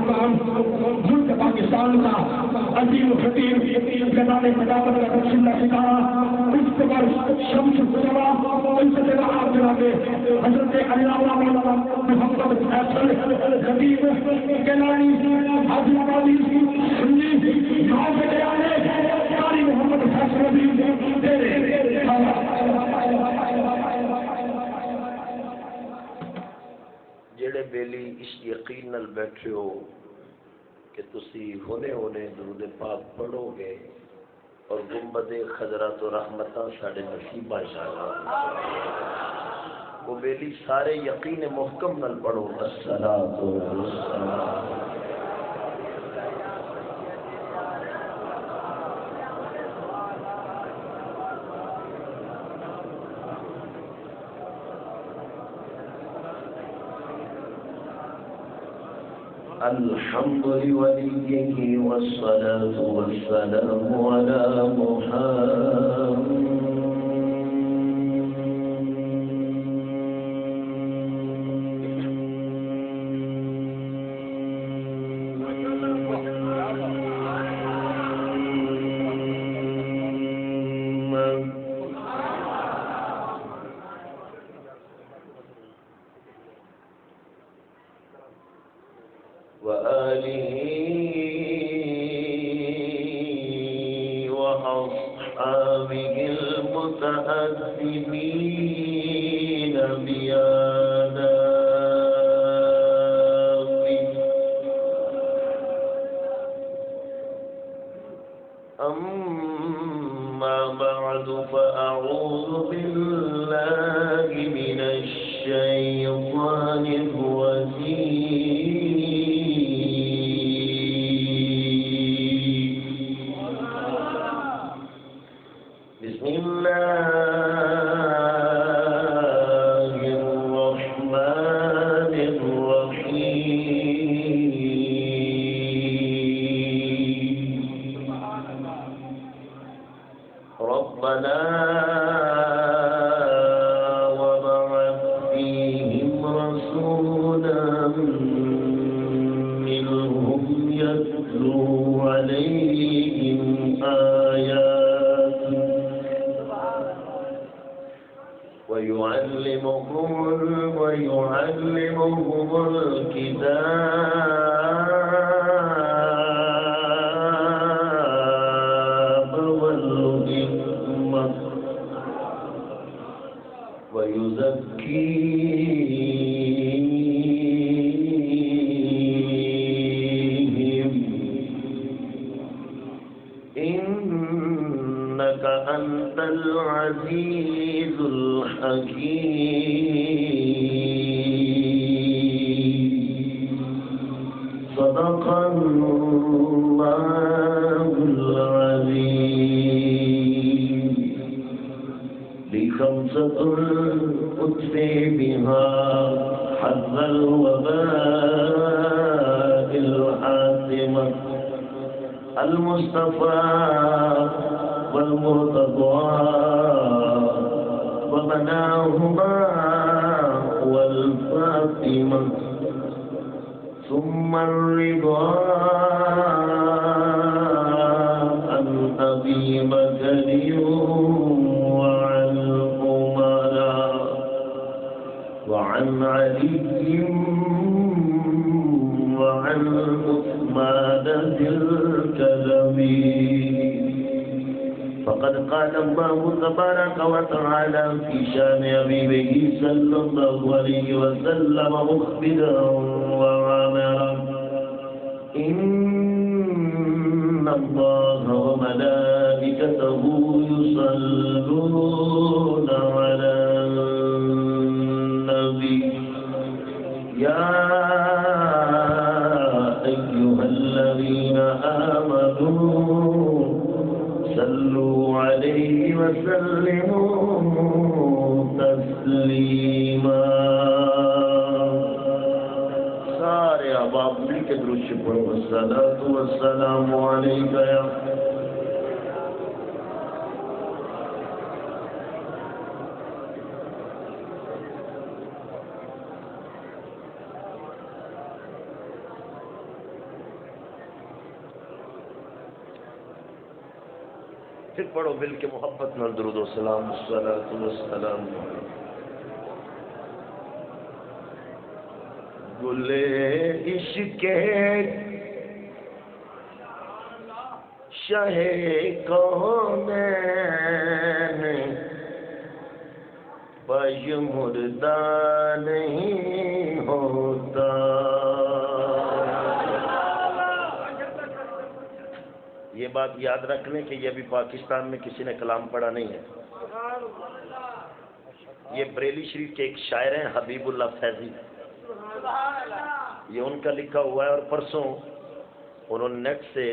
مقام ملک پاکستان کا عظیم خطیب جناب خلافت کا بخشندہ ستارہ اس پر شمس الدجا عزت آپ جناب حضرت علامہ مولانا محمد فیصل خطیب کیلانی حاجی آبادی سنی نام سے لے آنے قاری محمد فیصل خطیب تیرے جڑے بیلی اس یقین نال بیٹھے ہو کہ تسی ہونے درود پاک پڑھو گے اور گنبد خضرا تو رحمتاں ساڑے نصیبہ انشاءاللہ وہ بیلی سارے یقین محکم نال پڑھو الصلاۃ والسلام الحمد لوليه والصلاة والسلام على محمد فقد قال الله تبارك وتعالى في شان حبيبه صلى الله عليه وسلم مخبرا وعامرا إن الله وملائكته يصلون على النبي يا أيها الذين آمنوا صلوا عليه وسلموا تسليما سارے احباب مل کے درود پڑھو الصلاۃ والسلام علیک یا پھر پڑھو بل کے محبت نال درود و سلام الصلاۃ والسلام. گلے عشق شاہ کونین پج مردہ نہیں ہوتا. یہ بات یاد رکھ لیں کہ یہ ابھی پاکستان میں کسی نے کلام پڑھا نہیں ہے. یہ بریلی شریف کے ایک شاعر ہیں حبیب اللہ فیضی، یہ ان کا لکھا ہوا ہے. اور پرسوں انہوں نے نیٹ سے،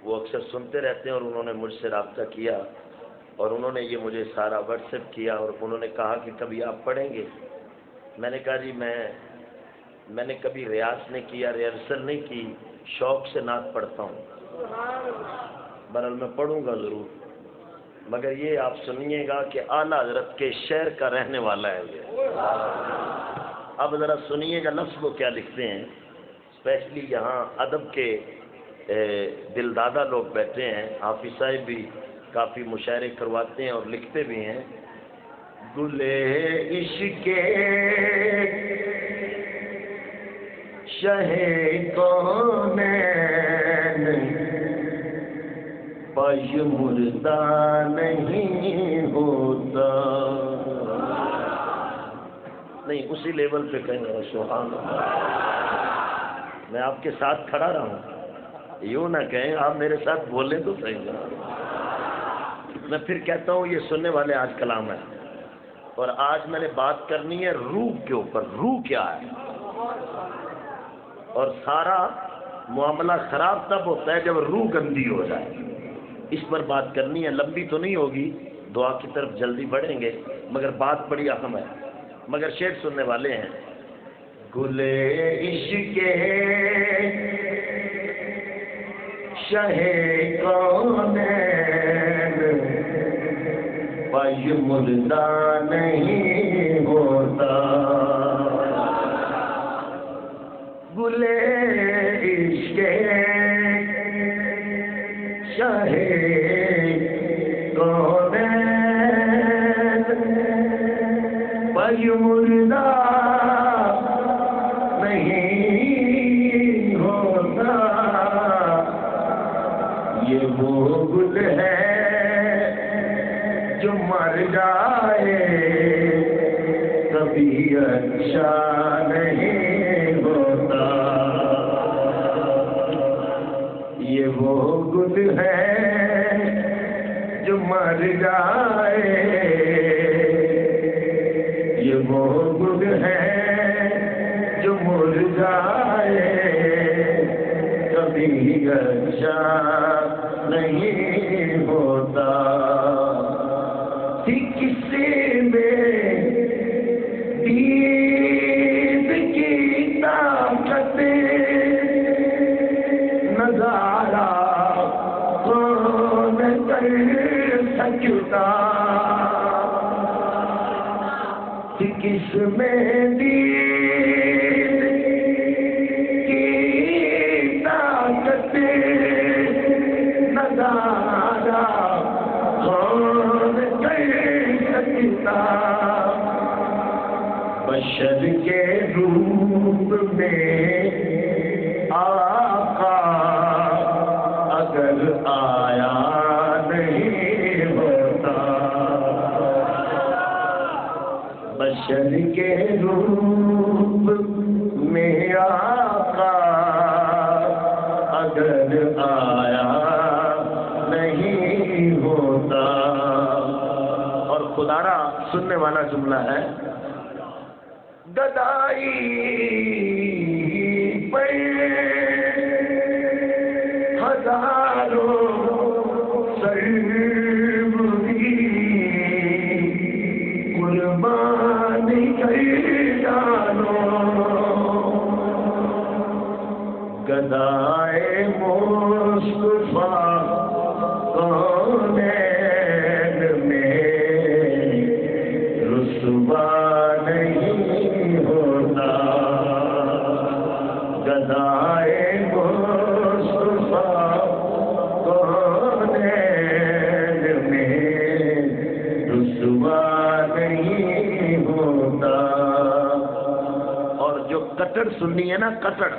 وہ اکثر سنتے رہتے ہیں، اور انہوں نے مجھ سے رابطہ کیا اور انہوں نے یہ مجھے سارا واٹس ایپ کیا اور انہوں نے کہا کہ کبھی آپ پڑھیں گے. میں نے کہا جی میں نے کبھی ریاض نہیں کیا، ریہرسل نہیں کی، شوق سے نعت پڑھتا ہوں. بہرحال میں پڑھوں گا ضرور، مگر یہ آپ سنیے گا کہ اعلیٰ حضرت کے شہر کا رہنے والا ہے یہ. اب ذرا سنیے گا لفظ کو کیا لکھتے ہیں. اسپیشلی یہاں ادب کے دلدادہ لوگ بیٹھے ہیں، حافظ صاحب بھی کافی مشاعرے کرواتے ہیں اور لکھتے بھی ہیں. گلے عشق شاہ کونین پج مردہ نہیں ہوتا. نہیں اسی لیول پہ کہیں گے سبحان اللہ. میں آپ کے ساتھ کھڑا رہا ہوں، یوں نہ کہیں آپ میرے ساتھ بولیں تو صحیح. میں پھر کہتا ہوں یہ سننے والے آج کلام ہے، اور آج میں نے بات کرنی ہے روح کے اوپر. روح کیا ہے؟ اور سارا معاملہ خراب تب ہوتا ہے جب روح گندی ہو جائے. اس پر بات کرنی ہے، لمبی تو نہیں ہوگی، دعا کی طرف جلدی بڑھیں گے، مگر بات بڑی اہم ہے. مگر شعر سننے والے ہیں. گلے عشق شاہ کونین پج مردہ نہیں ہوتا. گلے عشق شاہ کونین پج مردہ نہیں ہوتا. یہ وہ گل ہے جو مر جائے کبھی اچھا نہیں ہوتا. یہ وہ گل ہے جو مر جائے، یہ وہ گل ہے جو مر جائے کبھی اچھا نہیں ہوتا. کسی میں دید کی طاقت نظارہ کون کر سکتا. کس میں دید کی طاقت نظارہ کون کر سکتا. بشر کے روپ میں آقا اگر آیا نہیں ہوتا. بشر کے روپ میں آقا اگر آیا نہیں ہوتا. اور خدارا سننے والا جملہ ہے. گدائی پر ہزاروں سربری قربان کر ڈالو. گدائے مصطفیٰ کونین میں رسوا نہیں ہوتا. گدائے کٹڑ سنی ہے نا، کٹڑ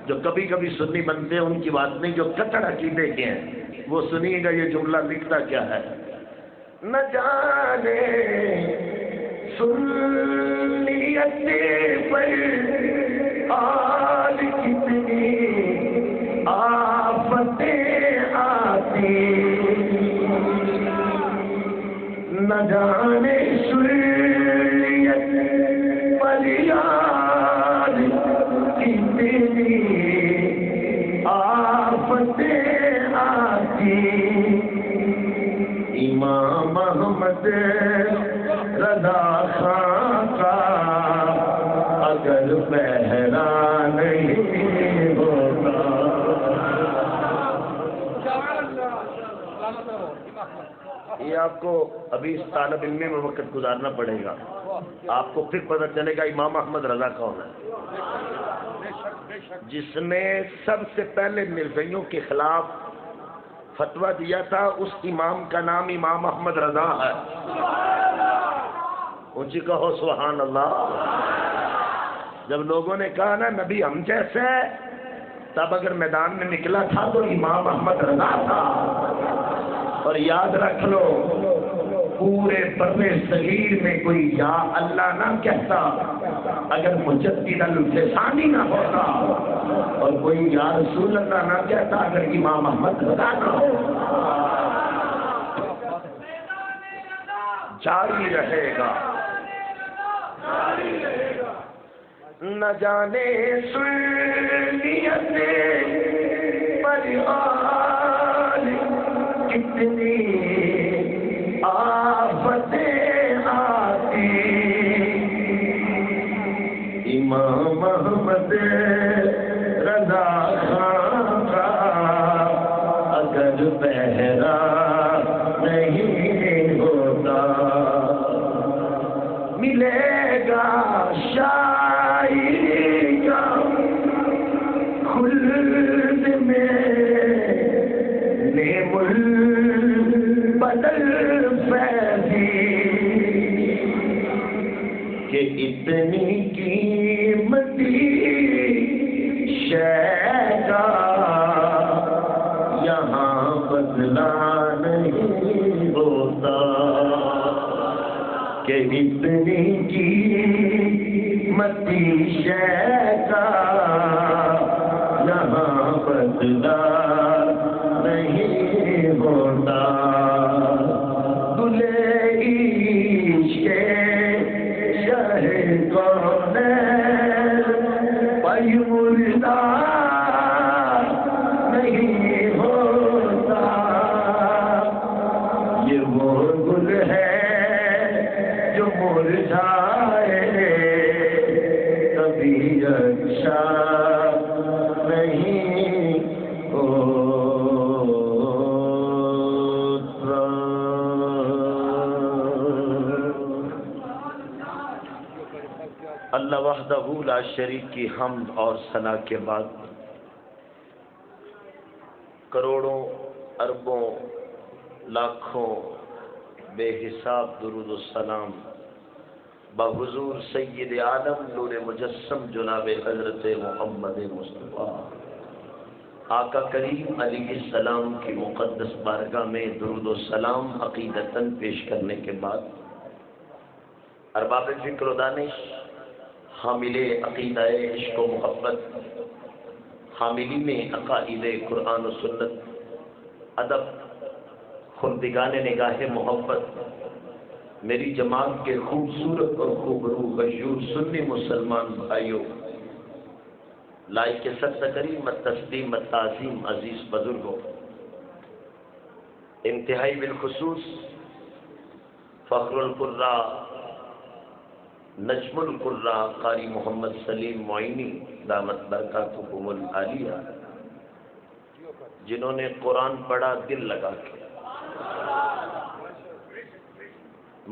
جو کبھی کبھی سنی بنتے ہیں ان کی بات نہیں، جو کٹڑ عقیدے کے ہیں وہ سنیے گا یہ جملہ لکھتا کیا ہے. نہ جانے سنیت پر آج کتنی آفتیں آتی، نہ جانے سنیت پر آج کتنی آفتیں آتی. امام احمد رضا خان کا اگر پہرا نہیں ہوتا. یہ آپ کو ابھی اس طالب علم میں وقت گزارنا پڑے گا، آپ کو پھر پتہ چلے گا امام احمد رضا کون ہے. جس نے سب سے پہلے مرزائیوں کے خلاف فتویٰ دیا تھا اس امام کا نام امام احمد رضا ہے. اونچی کہو سبحان اللہ. جب لوگوں نے کہا نا نبی ہم جیسے، تب اگر میدان میں نکلا تھا تو امام احمد رضا تھا. اور یاد رکھ لو پورے بر صغیر میں کوئی یا اللہ نہ کہتا اگر مجدد الفسانی نہ ہوتا، اور کوئی یا رسول اللہ نہ کہتا اگر امام احمد رضا نہ ہو. جاری رہے گا. نہ جانے سنیت پر آج کتنی آفتیں آتی. امام احمد رضا خان کا اگر پہرا نہیں ہوتا، ملے گا شاعری کا خلد میں نعم البدل فیضی، کہ اتنی قیمتی شے کا یہاں بدلا نہیں ہوتا، کہ اتنی قیمتی شے کا یہاں بدلا نہیں ہوتا. دلے عشق شہ کونین پئی مردہ نہیں ہوتا. یہ وہ گل ہے جو مرجھائے کبھی اچھا نہیں ہوتا. اللہ وحدہ لا شریک کی حمد اور ثنا کے بعد کروڑوں اربوں لاکھوں بے حساب درود و سلام بحضور سید عالم نور مجسم جناب حضرت محمد مصطفیٰ آقا کریم علیہ السلام کی مقدس بارگاہ میں درود و سلام عقیدتاً پیش کرنے کے بعد ارباب فکر و دانش، حامل عقیدہ عشق و محبت، حاملین عقائد قرآن و سنت، ادب، خردگان نگاہ محبت، میری جماعت کے خوبصورت اور خوبرو غیور سنی مسلمان بھائیوں، لائق ستکریم التسلیم التعظیم عزیز بزرگوں، انتہائی بالخصوص فخر القراء نجم القراء قاری محمد سلیم معینی دامت برکاتہم العالیہ، جنہوں نے قرآن پڑھا دل لگا کے،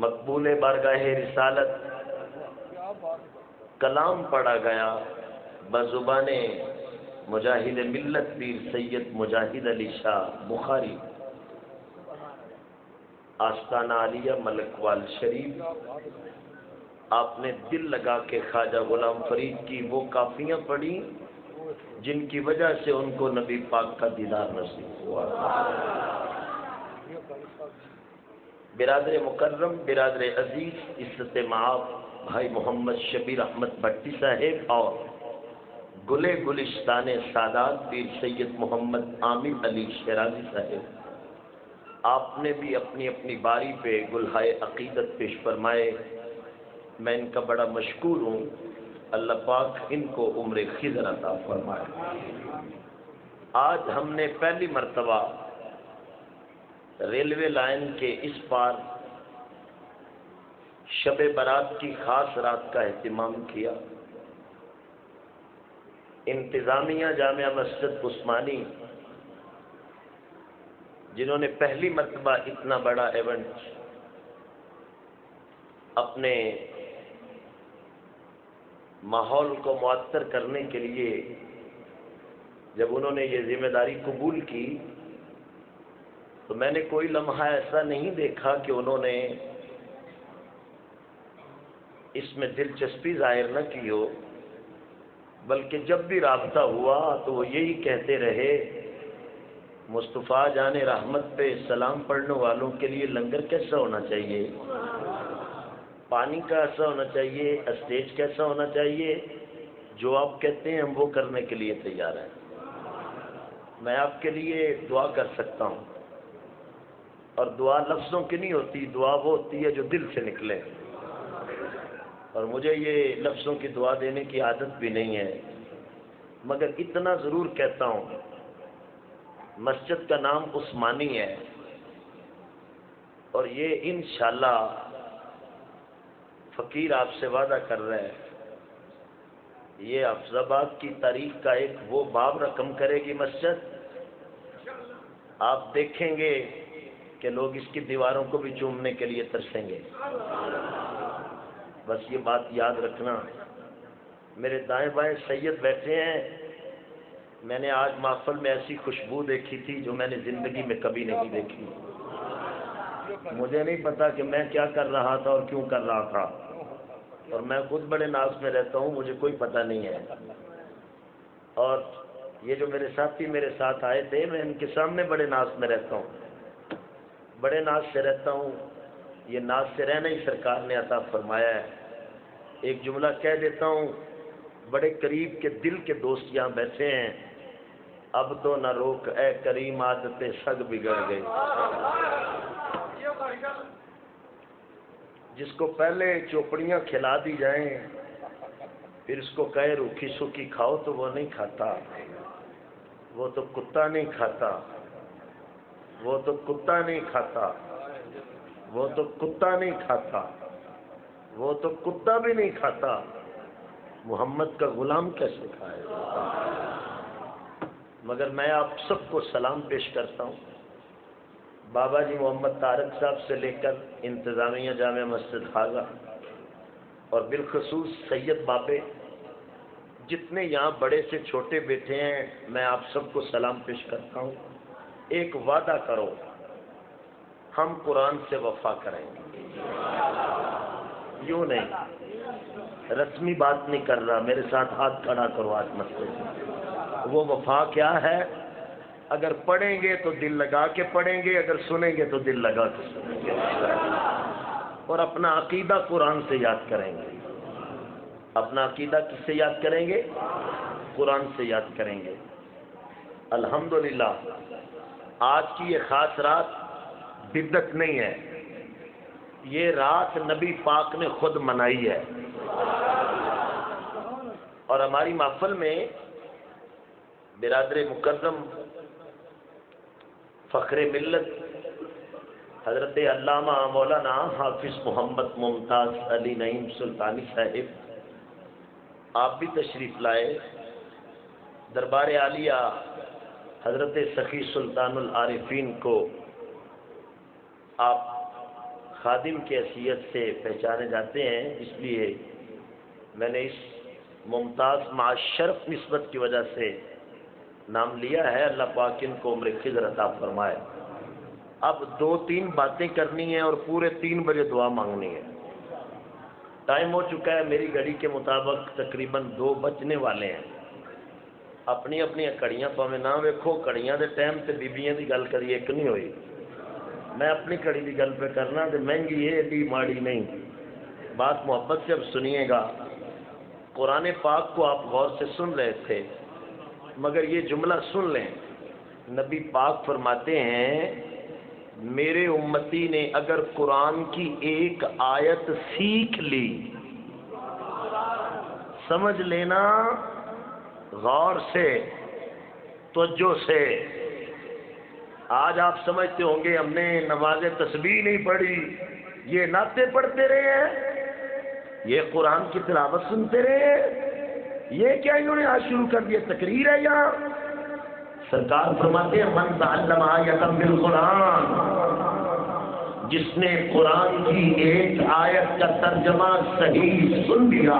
مقبول بارگاہ رسالت کلام پڑھا گیا بزبان مجاہد ملت پیر سید مجاہد علی شاہ بخاری، آستانہ عالیہ ملک وال شریف، آپ نے دل لگا کے خواجہ غلام فرید کی وہ کافیاں پڑھی جن کی وجہ سے ان کو نبی پاک کا دیدار نصیب ہوا۔ برادر مکرم، برادر عزیز، عزت معاف بھائی محمد شبیر احمد بھٹی صاحب اور گلے گلستان سادات پیر سید محمد عامر علی شیرازی صاحب، آپ نے بھی اپنی اپنی باری پہ گلہائے عقیدت پیش فرمائے۔ میں ان کا بڑا مشکور ہوں، اللہ پاک ان کو عمر خضر عطا فرمائے۔ آج ہم نے پہلی مرتبہ ریلوے لائن کے اس پار شب برات کی خاص رات کا اہتمام کیا۔ انتظامیہ جامعہ مسجد عثمانی جنہوں نے پہلی مرتبہ اتنا بڑا ایونٹ اپنے ماحول کو معطر کرنے کے لیے جب انہوں نے یہ ذمہ داری قبول کی تو میں نے کوئی لمحہ ایسا نہیں دیکھا کہ انہوں نے اس میں دلچسپی ظاہر نہ کی ہو، بلکہ جب بھی رابطہ ہوا تو وہ یہی کہتے رہے، مصطفیٰ جان رحمت پہ سلام پڑھنے والوں کے لیے لنگر کیسا ہونا چاہیے، پانی کا ایسا ہونا چاہیے، اسٹیج کیسا ہونا چاہیے، جو آپ کہتے ہیں ہم وہ کرنے کے لیے تیار ہیں۔ میں آپ کے لیے دعا کر سکتا ہوں، اور دعا لفظوں کی نہیں ہوتی، دعا وہ ہوتی ہے جو دل سے نکلے، اور مجھے یہ لفظوں کی دعا دینے کی عادت بھی نہیں ہے، مگر اتنا ضرور کہتا ہوں، مسجد کا نام عثمانی ہے، اور یہ انشاءاللہ فقیر آپ سے وعدہ کر رہا ہے، یہ حفظ آباد کی تاریخ کا ایک وہ باب رقم کرے گی مسجد، آپ دیکھیں گے کہ لوگ اس کی دیواروں کو بھی چومنے کے لیے ترسیں گے۔ بس یہ بات یاد رکھنا۔ میرے دائیں بائیں سید بیٹھے ہیں، میں نے آج محفل میں ایسی خوشبو دیکھی تھی جو میں نے زندگی میں کبھی نہیں دیکھی۔ مجھے نہیں پتا کہ میں کیا کر رہا تھا اور کیوں کر رہا تھا، اور میں خود بڑے ناز میں رہتا ہوں، مجھے کوئی پتہ نہیں ہے۔ اور یہ جو میرے ساتھی میرے ساتھ آئے تھے، میں ان کے سامنے بڑے ناز میں رہتا ہوں، بڑے ناز سے رہتا ہوں، یہ ناز سے رہنا ہی سرکار نے عطا فرمایا ہے۔ ایک جملہ کہہ دیتا ہوں، بڑے قریب کے دل کے دوست یہاں بیٹھے ہیں، اب تو نہ روک اے کریم عادتیں سگ بگڑ گئی۔ جس کو پہلے چوپڑیاں کھلا دی جائیں پھر اس کو کہے روکھی سوکھی کھاؤ تو وہ نہیں کھاتا، وہ تو کتا نہیں کھاتا، وہ تو کتا نہیں کھاتا، وہ تو کتا نہیں کھاتا، وہ تو کتا بھی نہیں کھاتا، محمد کا غلام کیسے کھائے؟ مگر میں آپ سب کو سلام پیش کرتا ہوں، بابا جی محمد طارق صاحب سے لے کر انتظامیہ جامع مسجد خواجہ اور بالخصوص سید بابے، جتنے یہاں بڑے سے چھوٹے بیٹھے ہیں، میں آپ سب کو سلام پیش کرتا ہوں۔ ایک وعدہ کرو، ہم قرآن سے وفا کریں گے، یوں نہیں، رسمی بات نہیں کر رہا، میرے ساتھ ہاتھ کھڑا کرو آج مسجد۔ وہ وفا کیا ہے؟ اگر پڑھیں گے تو دل لگا کے پڑھیں گے، اگر سنیں گے تو دل لگا کے سنیں گے، اور اپنا عقیدہ قرآن سے یاد کریں گے۔ اپنا عقیدہ کس سے یاد کریں گے؟ قرآن سے یاد کریں گے۔ الحمدللہ آج کی یہ خاص رات بدعت نہیں ہے، یہ رات نبی پاک نے خود منائی ہے، اور ہماری محفل میں برادر مکرم فخر ملت حضرت علامہ مولانا حافظ محمد ممتاز علی نعیم سلطانی صاحب آپ بھی تشریف لائے، دربار عالیہ حضرت سخی سلطان العارفین کو آپ خادم کی حیثیت سے پہچانے جاتے ہیں، اس لیے میں نے اس ممتاز مع شرف نسبت کی وجہ سے نام لیا ہے۔ اللہ پاک ان کو عمر خضر عطا فرمائے۔ اب 2-3 باتیں کرنی ہیں اور پورے 3 بجے دعا مانگنی ہے۔ ٹائم ہو چکا ہے میری گھڑی کے مطابق تقریباً 2 بجنے والے ہیں. اپنی اپنی کڑیاں پاویں نہ ویکھو, کڑیاں دے ٹائم تے بیبیاں دی گل کری ایک نہیں ہوئی. میں اپنی کڑی دی گل پہ کرنا تے مہنگی ہے ایڈی ماڑی نہیں. بات محبت سے اب سنیے گا. قرآن پاک کو آپ غور سے سن رہے تھے, مگر یہ جملہ سن لیں. نبی پاک فرماتے ہیں میرے امتی نے اگر قرآن کی ایک آیت سیکھ لی, سمجھ لینا غور سے, توجہ سے. آج آپ سمجھتے ہوں گے ہم نے نماز تسبیح نہیں پڑھی, یہ نعتیں پڑھتے رہے ہیں, یہ قرآن کی تلاوت سنتے رہے, یہ کیا انہوں نے آج شروع کر دیا تقریر ہے یہاں. سرکار فرماتے ہیں من تعلم آیۃ من القرآن, جس نے قرآن کی ایک آیت کا ترجمہ صحیح سن لیا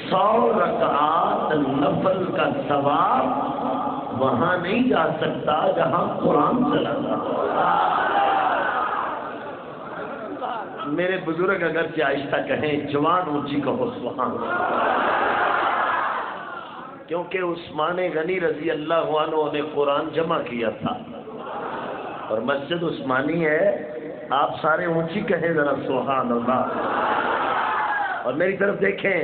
100 رکعات نفل کا ثواب وہاں نہیں جا سکتا جہاں قرآن چلا تھا. میرے بزرگ اگرچہ آہستہ کہیں, جوان اونچی کہو سبحان اللہ. کیونکہ عثمان غنی رضی اللہ عنہ نے قرآن جمع کیا تھا اور مسجد عثمانی ہے. آپ سارے اونچی کہیں ذرا سبحان اللہ. اور میری طرف دیکھیں,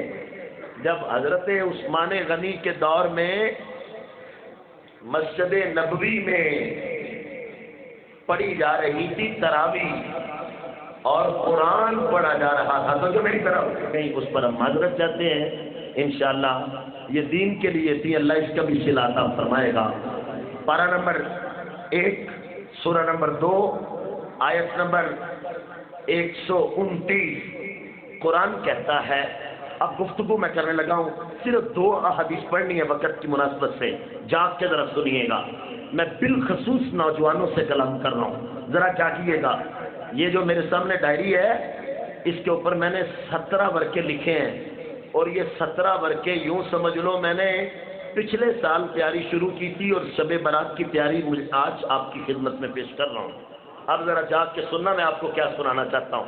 جب حضرت عثمان غنی کے دور میں مسجد نبوی میں پڑھی جا رہی تھی تراویح اور قرآن پڑھا جا رہا تھا, تو جو میری طرف کہیں اس پر ہم معذرت چاہتے ہیں. انشاءاللہ یہ دین کے لیے تھی, اللہ اس کا بھی صلہ عطا فرمائے گا. پارہ نمبر 1 سورہ نمبر 2 آیت نمبر 129 قرآن کہتا ہے. اب گفتگو میں کرنے لگا ہوں, صرف 2 احادیث پڑھنی ہے وقت کی مناسبت سے, جاگ کے ذرا سنیے گا. میں بالخصوص نوجوانوں سے کلام کر رہا ہوں, ذرا کیا کیجیے گا. یہ جو میرے سامنے ڈائری ہے اس کے اوپر میں نے 17 ورقے لکھے ہیں, اور یہ 17 ورقے یوں سمجھ لو میں نے پچھلے سال تیاری شروع کی تھی اور شب برات کی تیاری آج آپ کی خدمت میں پیش کر رہا ہوں. اب ذرا جاگ کے سننا, میں آپ کو کیا سنانا چاہتا ہوں.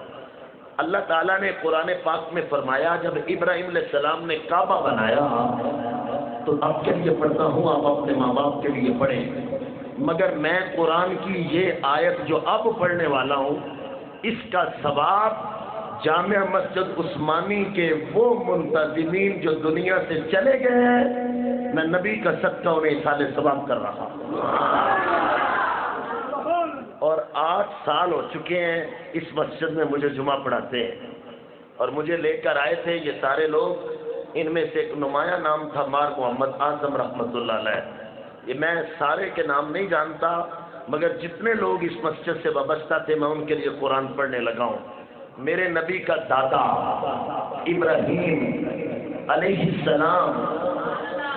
اللہ تعالیٰ نے قرآن پاک میں فرمایا جب ابراہیم علیہ السلام نے کعبہ بنایا تو آپ کے لیے پڑھتا ہوں, آپ اپنے ماں باپ کے لیے پڑھیں, مگر میں قرآن کی یہ آیت جو اب پڑھنے والا ہوں اس کا ثواب جامع مسجد عثمانی کے وہ منتظمین جو دنیا سے چلے گئے ہیں, میں نبی کا صدقہ انہیں اصال ثواب کر رہا ہوں. اور 8 سال ہو چکے ہیں اس مسجد میں مجھے جمعہ پڑھاتے ہیں, اور مجھے لے کر آئے تھے یہ سارے لوگ. ان میں سے ایک نمایاں نام تھا مار محمد اعظم رحمۃ اللہ علیہ. یہ میں سارے کے نام نہیں جانتا, مگر جتنے لوگ اس مسجد سے وابستہ تھے میں ان کے لیے قرآن پڑھنے لگا ہوں. میرے نبی کا دادا ابراہیم علیہ السلام,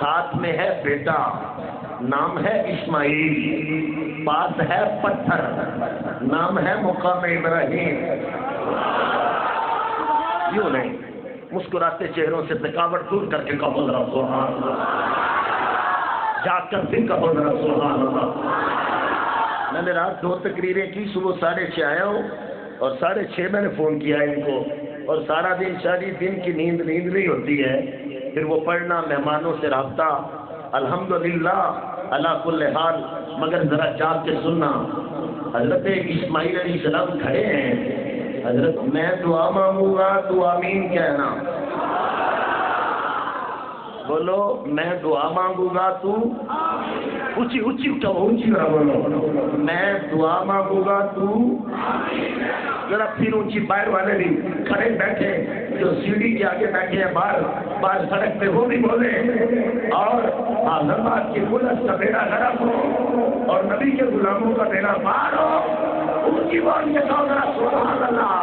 ساتھ میں ہے بیٹا, نام ہے اسماعیل, پاس ہے پتھر, نام ہے مقام ابراہیم. یوں نہیں, مسکراتے چہروں سے تھکاوٹ دور کر کے کہو ذرا سبحان اللہ, جا کر پھر کہو ذرا سبحان اللہ. میں نے رات 2 تقریریں کی, صبح 6:30 آیا ہوں اور 6:30 میں نے فون کیا ان کو, اور سارا دن شادی دن کی نیند نہیں ہوتی ہے, پھر وہ پڑھنا, مہمانوں سے رابطہ, الحمدللہ اللہ کل حال. مگر ذرا جاگ کے سننا, حضرت اسماعیل علیہ السلام کھڑے ہیں, حضرت میں دعا مانگوں گا تو آمین کہنا. بولو میں دعا مانگوں گا تو اونچی اونچی اونچی بولو, میں دعا مانگوں گا تو ذرا پھر اونچی. باہر والے بھی کھڑے بیٹھے جو سیڑھی کے آگے بیٹھے ہیں باہر سڑک پہ وہ بھی بولے, اور آزمات کی پولیس کا بیڑا گرم ہو اور نبی کے غلاموں کا بیڑا پار ہو. اونچی بول کے کہو ذرا سبحان اللہ.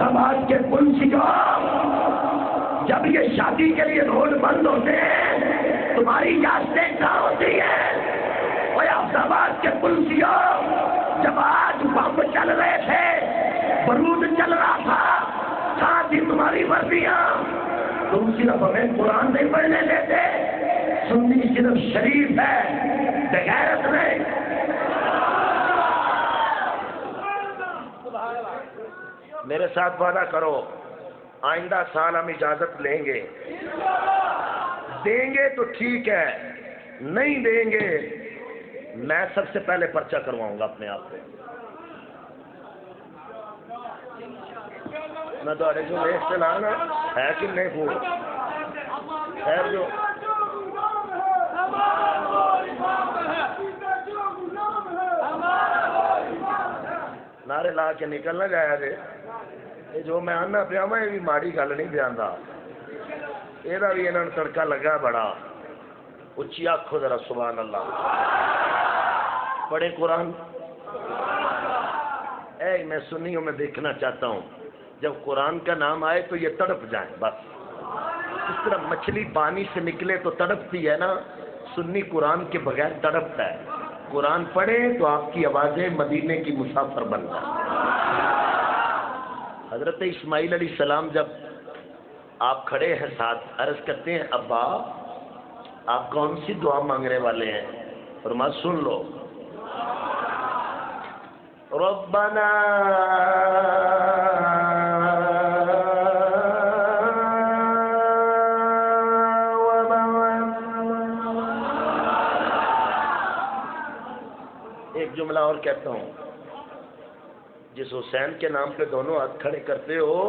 آباد کے پنچیوں, جب یہ شادی کے لیے روڈ بند ہوتے ہیں تمہاری یادیں کہاں ہوتی ہیں؟ وہ آباد کے پنچیوں, جب آج بم چل رہے تھے, بارود چل رہا تھا, کہاں تھی تمہاری وردیاں؟ تم صرف ہمیں قرآن نہیں پڑھنے دیتے, سنی صرف شریف ہے، بغیرت نہیں۔ میرے ساتھ وعدہ کرو آئندہ سال ہم اجازت لیں گے، دیں گے تو ٹھیک ہے، نہیں دیں گے میں سب سے پہلے پرچہ کرواؤں گا اپنے آپ کو۔ میں تو جو لیٹ سے لانا ہے کہ نہیں پھول خیر جو نعرے لا کے نکلنا جایا جے یہ جو میں آنا پیا میں یہ بھی ماڑی گل نہیں پیا، یہ بھی انہوں نے تڑکا لگا بڑا۔ اچھی آنکھو ذرا سبحان اللہ، پڑھے قرآن۔ اے میں سنیوں میں دیکھنا چاہتا ہوں جب قرآن کا نام آئے تو یہ تڑپ جائیں بس، اس طرح مچھلی پانی سے نکلے تو تڑپتی ہے نا، سنی قرآن کے بغیر تڑپتا ہے۔ قرآن پڑھے تو آپ کی آوازیں مدینے کی مسافر بن جائیں۔ حضرت اسماعیل علیہ السلام جب آپ کھڑے ہیں ساتھ، عرض کرتے ہیں ابا آپ کون سی دعا مانگنے والے ہیں؟ فرمایا سن لو، ربنا ایک جملہ اور کہتا ہوں، جس حسین کے نام پہ دونوں ہاتھ کھڑے کرتے ہو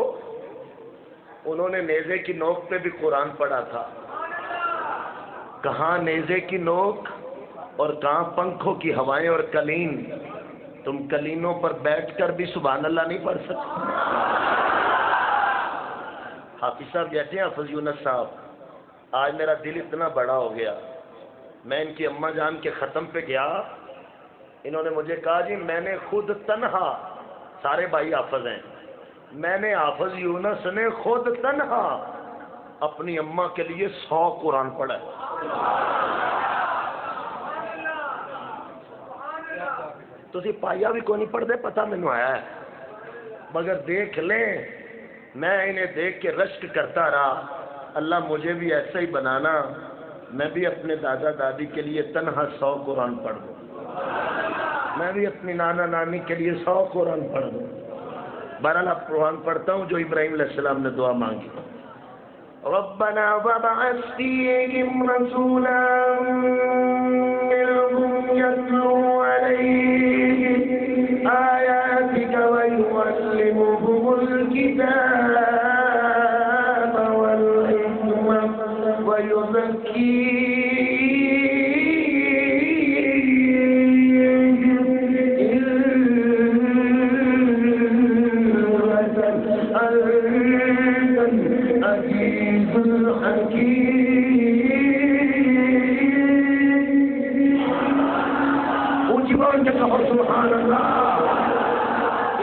انہوں نے نیزے کی نوک پہ بھی قرآن پڑھا تھا، کہاں نیزے کی نوک اور کہاں پنکھوں کی ہوائیں اور کلین، تم کلینوں پر بیٹھ کر بھی سبحان اللہ نہیں پڑھ سکتے۔ حافظ صاحب کہتے ہیں، حافظ یونس صاحب آج میرا دل اتنا بڑا ہو گیا، میں ان کی اماں جان کے ختم پہ گیا، انہوں نے مجھے کہا جی میں نے خود تنہا، سارے بھائی حافظ ہیں، میں نے حافظ یونس نے خود تنہا اپنی اماں کے لیے 100 قرآن پڑھا ہے۔ تسی پایا بھی کوئی نہیں پڑھ دے، پتہ میں نے آیا ہے، مگر دیکھ لیں میں انہیں دیکھ کے رشک کرتا رہا، اللہ مجھے بھی ایسا ہی بنانا، میں بھی اپنے دادا دادی کے لیے تنہا 100 قرآن پڑھ دوں، میں بھی اپنی نانا نانی کے لیے 100 قرآن پڑھ دوں۔ بہرحال اب قرآن پڑھتا ہوں جو ابراہیم علیہ السلام نے دعا مانگی، ربنا وابعث فیہم رسولا منہم یتلو علیہم آیاتک ویعلمہم الکتاب والحکمۃ سبحان اللہ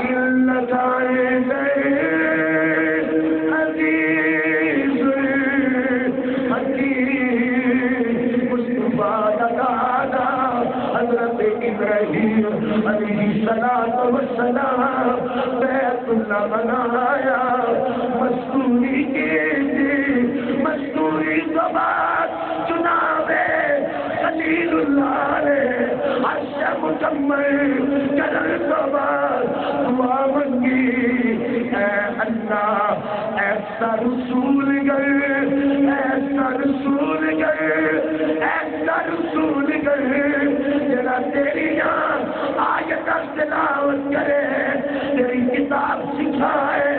انک انت العزیز الحکیم۔ مصطفیٰ دادا حضرت ابراہیم علیہ السلام بیت اللہ بنایا، مستوری مستوری کے بعد جناب خلیل اللہ نے عرش مکمل کرن کے بعد دعا مانگی، اے اللہ ایسا رسول گئے، ایسا رسول گئے، ایسا رسول گئے جڑا تیری آیت تلاوت کرے، تیری کتاب سکھائے،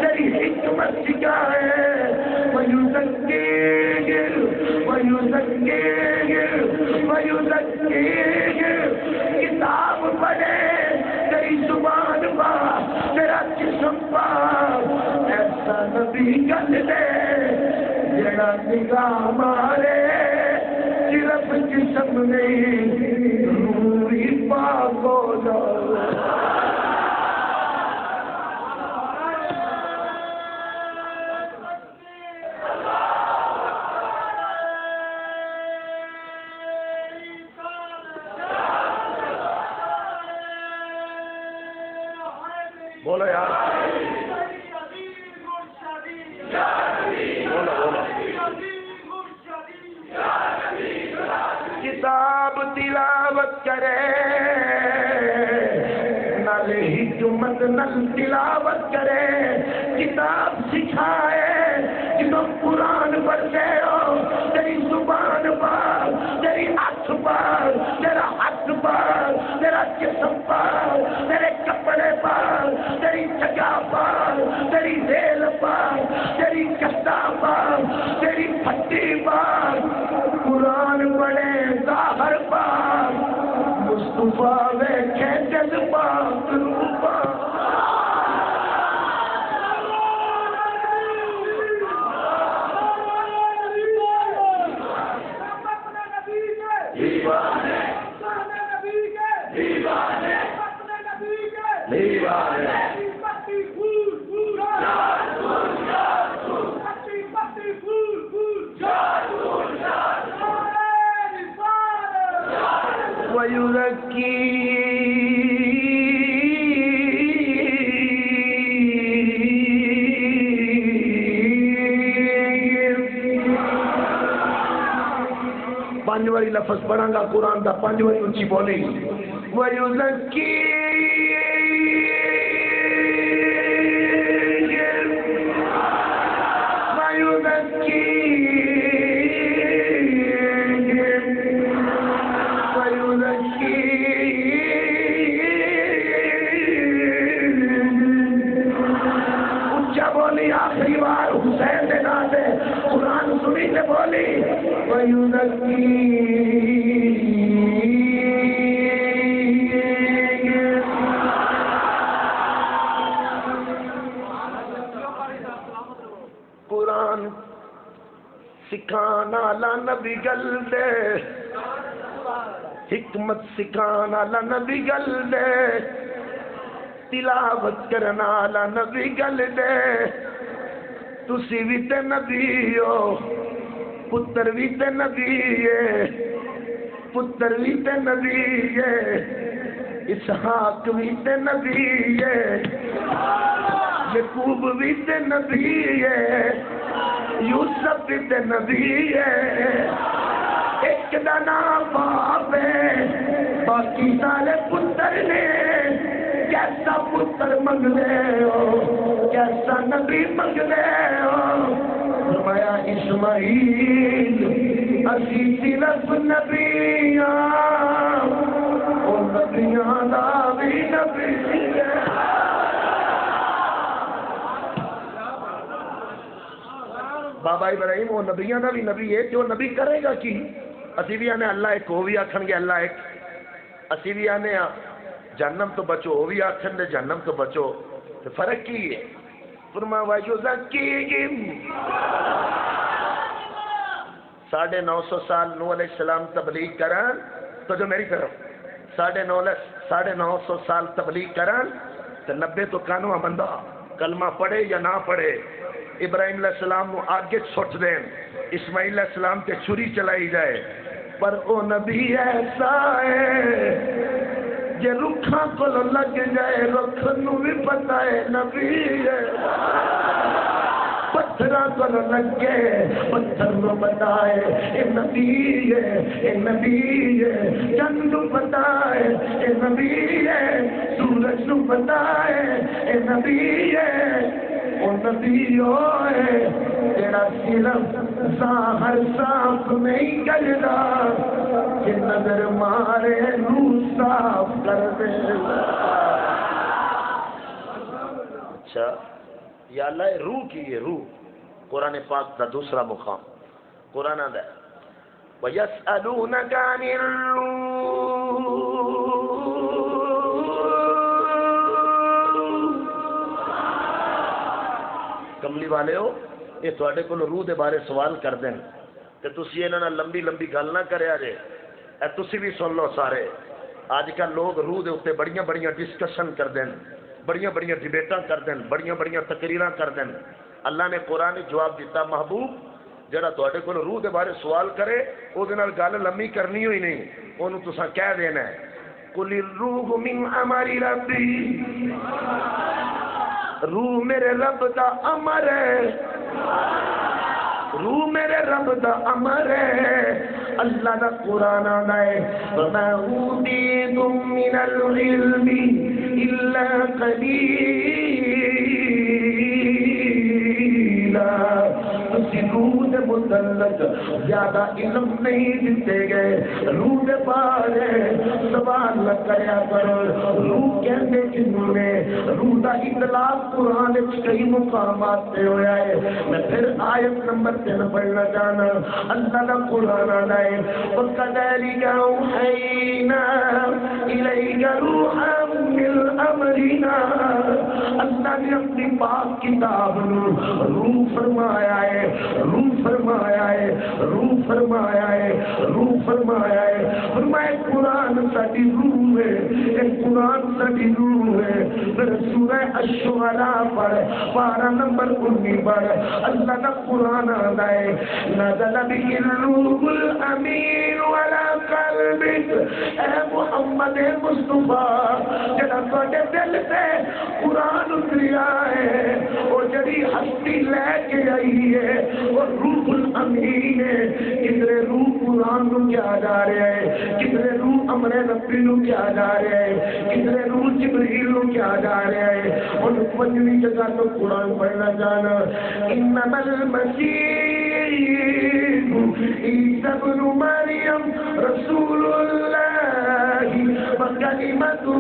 تیری حکمت سکھائے، کتاب پڑھے، تیری زبان پاک، تیرا جسم پاک، ایسا نبی کر دے جڑا نگاہ مارے صرف جسم نہیں روح پاک ہو جائے۔ بولو یار، بولو بولو کرے نل حکمت نل تلاوت کرے کتاب سکھائے جنہوں قرآن پڑھتے ہو تیری زبان پر تیری ہاتھ پر تیرا ہاتھ پر تیرا جسم پر تیرے کپڑے پر تیری جگہ پر تیری ریل پر تیری کشتہ پر تیری پھٹی پر قرآن پڑھے ظاہر پر مصطفیٰ ویکھے جذبات روپا پانچ واری لفظ پڑھاں گا قرآن دا پانچ واری اونچی بولی وَيُزَكِّي آخری بار حسین نے ناتے قرآن سنی سے بولی قرآن سکھانا لا نبی گل دے حکمت سکھانا لا نبی گل دے تلاوت کرنا لا نبی گل دے تسی بھی تے نبی ہو پتر بھی تے نبی ہے پتر بھی تے نبی ہے اسحاق بھی تے نبی ہے یعقوب بھی تے نبی ہے یوسف بھی تے نبی ہے ایک دا نام باپ ہے باقی سارے پتر نے کیسا پتر منگلے ہو کیسا نبی منگلے ہو فرمایا اسماعیل اسی صرف نبیاں او نبیاں دا بھی نبی ہے بابا ابراہیم وہ نبیاں دا بھی نبی ہے جو نبی کرے گا کی اسی بھی آنے اللہ ایک وہ بھی آکھن گے اللہ ایک اسی بھی آنے جہنم تو بچو وہ بھی آکھن دے جہنم تو بچو تو فرق کی ہے فرمایا وَيُزَكِّيهِمْ 950 سال نوح علیہ السلام تبلیغ کرن تو جو میری طرف 950 سال تبلیغ کرن تو 90 تو کانواں بندہ کلمہ پڑھے یا نہ پڑھے ابراہیم علیہ السلام نو آگے چھوٹ دیں اسماعیل علیہ السلام کے چھری چلائی جائے پر او نبی ایسا ہے جے رکھاں کو لگ جائے رکھ نو بھی پتہ ہے نبی ہے پتھراں کو لگے پتھر نو بتائے اے نبی ہے اے نبی ہے چند بتائے اے نبی ہے سورج نو بتائے اے نبی ہے او نبی ہوئے تیرا صرف ظاہر صاف نہیں کردا کہ نظر مارے روح صاف کر دے اچھا یا اللہ روح کی یہ روح قرآن پاک کا دوسرا مقام قرآن دا وَيَسْأَلُونَكَ عَنِ کملی والے ہو یہ تواڈے کول روح دے بارے سوال کر دیں تے تسی انہاں نال لمبی لمبی گل نہ کریا جے اے تسی بھی سن لو سارے آج کل لوگ روح دے اوتے بڑیاں بڑیاں ڈسکشن کر دیں بڑیاں بڑیاں ڈیبیٹاں کر دیں بڑیاں بڑیاں تقریراں کر دیں اللہ نے قرآن جواب دیتا محبوب جڑا تواڈے کول روح دے بارے سوال کرے او دے نال گل لمبی کرنی ہوئی نہیں اونوں تساں کہہ دینا ہے قل الروح من امر ربی روح میرے رب دا امر ہے روح میرے رب دا امر ہے اللہ کا قرآن آنا ہے وَمَا أُوتِيتُم مِّنَ الْعِلْمِ إِلَّا قَلِيلًا روح متعلق زیادہ علم نہیں دیتے گئے روح بارے سوال نہ کریا کرو روح کہتے جنہوں نے روح کا اطلاق قرآن کئی مقامات پہ ہوا ہے میں پھر آیت نمبر 3 پڑھنا چاہنا اللہ کا قرآن آنا ہے وَكَذَلِكَ أَوْحَيْنَا إِلَيْكَ رُوحًا مِّنْ أَمْرِنَا اللہ نے اپنی پاک کتاب روح فرمایا ہے روح فرمایا ہے روح فرمایا ہے روح فرمایا ہے فرمایا قرآن ساڈی روح ہے ایک قرآن ساڈی روح ہے پھر سورہ الشعراء پڑھ پارہ نمبر 19 پڑھ اللہ کا قرآن آتا ہے نزل به الروح الامین علی قلبک اے محمد مصطفیٰ جڑا تواڈے دل تے قرآن اتریا ہے اور جڑی ہستی لے کے آئی ہے اور روح الامین ہے کدھر روح قرآن نو کیا جا رہا ہے کدھر روح امر ربی نو کیا جا رہا ہے کدھر روح جبریل نو کیا جا رہا ہے اور 5ویں جگہ تو قرآن پڑھنا جانا انما المسیح عیسی ابن مریم رسول اللہ وکلمتہ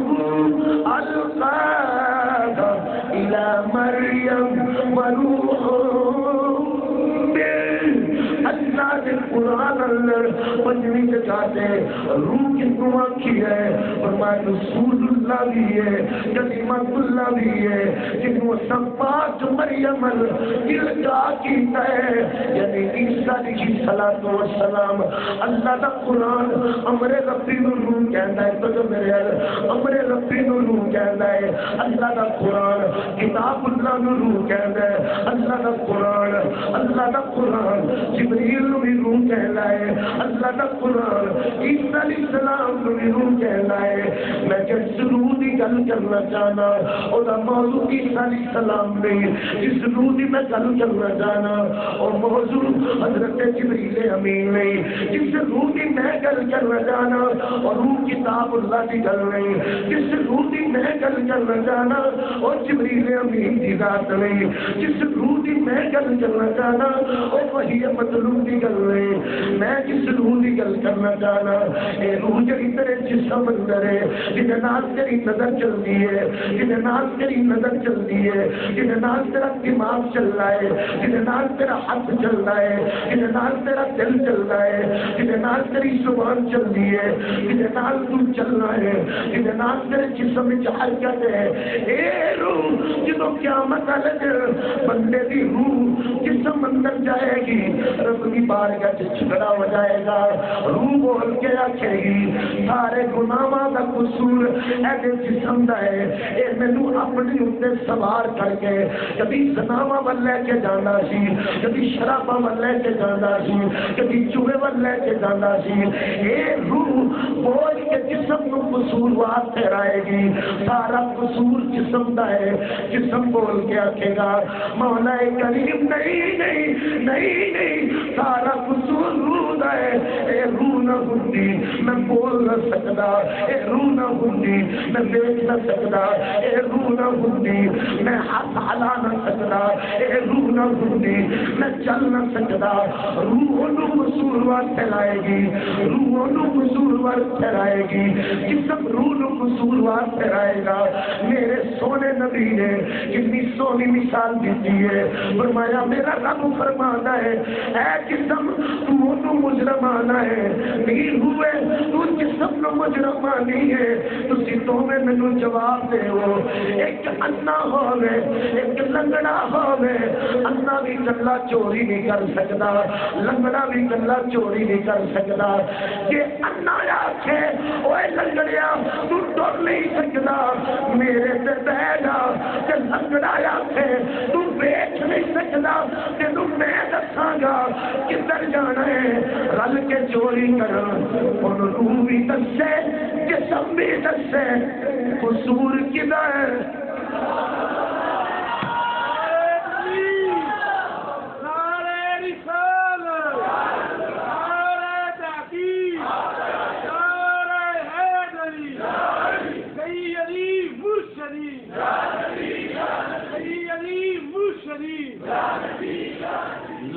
القاها الى مریم وروح اللہ نے قرآن اللہ 5ویں جگہ سے روح کی دعا کی ہے فرمایا رسول اللہ بھی ہے کلمت اللہ بھی ہے جنہوں سب پاک مریم الگا کیتا ہے یعنی عیسیٰ علیہ السلام اللہ کا قرآن امر ربی نو روح کہندا ہے تو میرے امر ربی نو روح کہندا ہے اللہ کا قرآن کتاب اللہ نو روح کہندا ہے اللہ کا قرآن جبریل نو بھی روح کہنا ہے اللہ کا قرآن عیسیٰ علیہ السلام نو بھی روح کہنا ہے میں جس روح کی گل کرنا چاہنا اور موضوع عیسیٰ علیہ السلام نہیں جس روح کی میں گل کرنا چاہنا اور موضوع حضرت جبریل امین نہیں جس روح کی میں گل کرنا چاہنا اور روح کتاب اللہ کی گل نہیں جس روح کی میں گل کرنا چاہنا اور جبریل امین کی ذات نہیں جس روح کی میں گل کرنا چاہنا اور وہی مطلوب کی گل نہیں میں جس روح کی گل کرنا چاہنا اے روح جڑی تیرے جسم اندر ہے جنہیں نال تیری نظر چلتی ہے جنہیں نال تیری نظر چلتی ہے جنہیں نال تیرا دماغ چل رہا ہے جنہیں نال تیرا ہاتھ چل رہا ہے جنہیں نال تیرا دل چل رہا ہے جنہیں نال تیری زبان چل رہی ہے جنہیں نال تو چلنا ہے جنہیں نال تیرے جسم میں حرکت ہے اے روح جدوں قیامت لگ بندے دی روح جسم اندر جائے گی رب کی بارگاہ سے جھگڑا ہو جائے گا روح بول کے آکھے گی سارے گناہاں دا قصور اے جسم دا ہے اے مینوں اپنے اوتے سوار کر کے کبھی زناواں ول لے کے جانا سی کبھی شراباں ول لے کے جانا سی کبھی چوہے ول لے کے جانا سی اے روح بول کے جسم نو قصور وار ٹھہرائے گی سارا قصور جسم دا ہے جسم بول کے آکھے گا مولا کریم نہیں سارا قصور روح دا ہے اے روح نہ ہوندی میں بول نہ سکدا اے روح نہ ہوندی میں دیکھ نہ سکدا اے روح نہ ہوندی میں ہاتھ ہلا نہ سکدا اے روح نہ ہوندی میں چل نہ سکدا روح نو قصوروار ٹھہرائے گی روح نو قصوروار ٹھہرائے گی جسم روح نو قصوروار ٹھہرائے گا میرے سونے نبی نے کتنی سونی مثال دیتی ہے فرمایا میرا رب فرماتا ہے اے جسم تو مجرمانہ ہے نہیں ہوئے تو جسم نو مجرمانی ہے تو سیتوں میں مینو جواب دے ہو ایک انا ہوئے ایک لنگڑا ہوئے انا بھی گلا چوری نہیں کر سکتا لنگڑا بھی گلا چوری نہیں کر سکتا کہ انا آکھے اوے لنگڑیا تو ڈر نہیں سکتا میرے سے بیٹھا کہ لنگڑا آکھے تو بیٹھ نہیں سکتا تینوں میں دساں گا کدھر جانا ہے رل کے چوری کرو اور روح بھی دسے جسم بھی دسے قصور کدھر نعرہ رسالت نعرہ تحقیق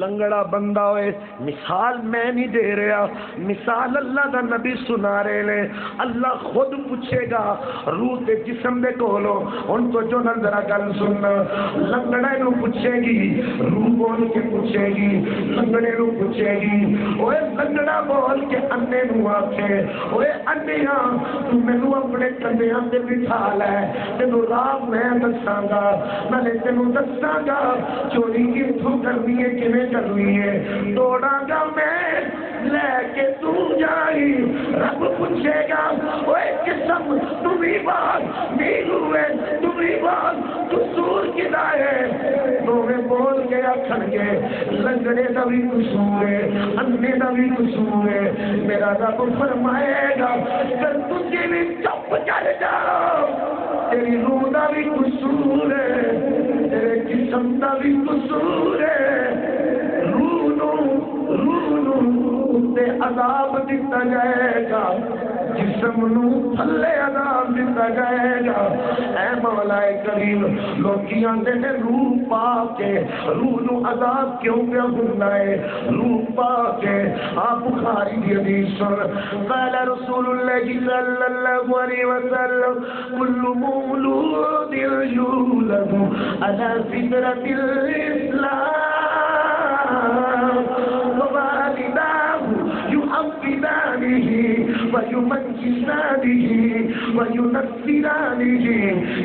لنگڑا بندہ ہوئے مثال میں نہیں دے رہا، مثال اللہ دا نبی سنا رہے لے۔ اللہ خود پوچھے گا روح تے جسم دے کولو، ان تو جو نظرہ گل سننا، لنگڑے نو پوچھے گی، روح بول کے پوچھے گی، لنگڑے نو پوچھے گی، اوے لنگڑا بول کے انے نو آکھے، اوے انیاں تو مینوں اپنے کندھیاں تے بٹھا لے، تینوں راہ میں دساں گا، نالے تینوں دساں گا چوری کتھوں کرنی ہے کیویں کرنی ہے، توڑاں گا میں لے کے تو جائی۔ رب پوچھے گا اوے جسم تمہیں بات نہیں ہوئے، تمہیں بات قصور کدا ہے؟ دوویں بول کے آکھن گے لنگڑے دا بھی قصور ہے، انے دا بھی قصور ہے۔ میرا رب فرمائے گا کہ تجھے بھی چپ کر جاؤ، تیری روح دا بھی قصور ہے، تیرے جسم دا بھی قصور ہے۔ روح نو تے عذاب دیتا جائے گا، جسم نو تھلے عذاب دیتا جائے گا۔ اے مولا کریم، لوکی آندے نے روح پا کے روح نو عذاب کیوں پیا ہونا ہے؟ روح پا کے آپ بخاری دی حدیث سن، قال رسول اللہ صلی اللہ علیہ وسلم کل مولود یولد علی فطرۃ الاسلام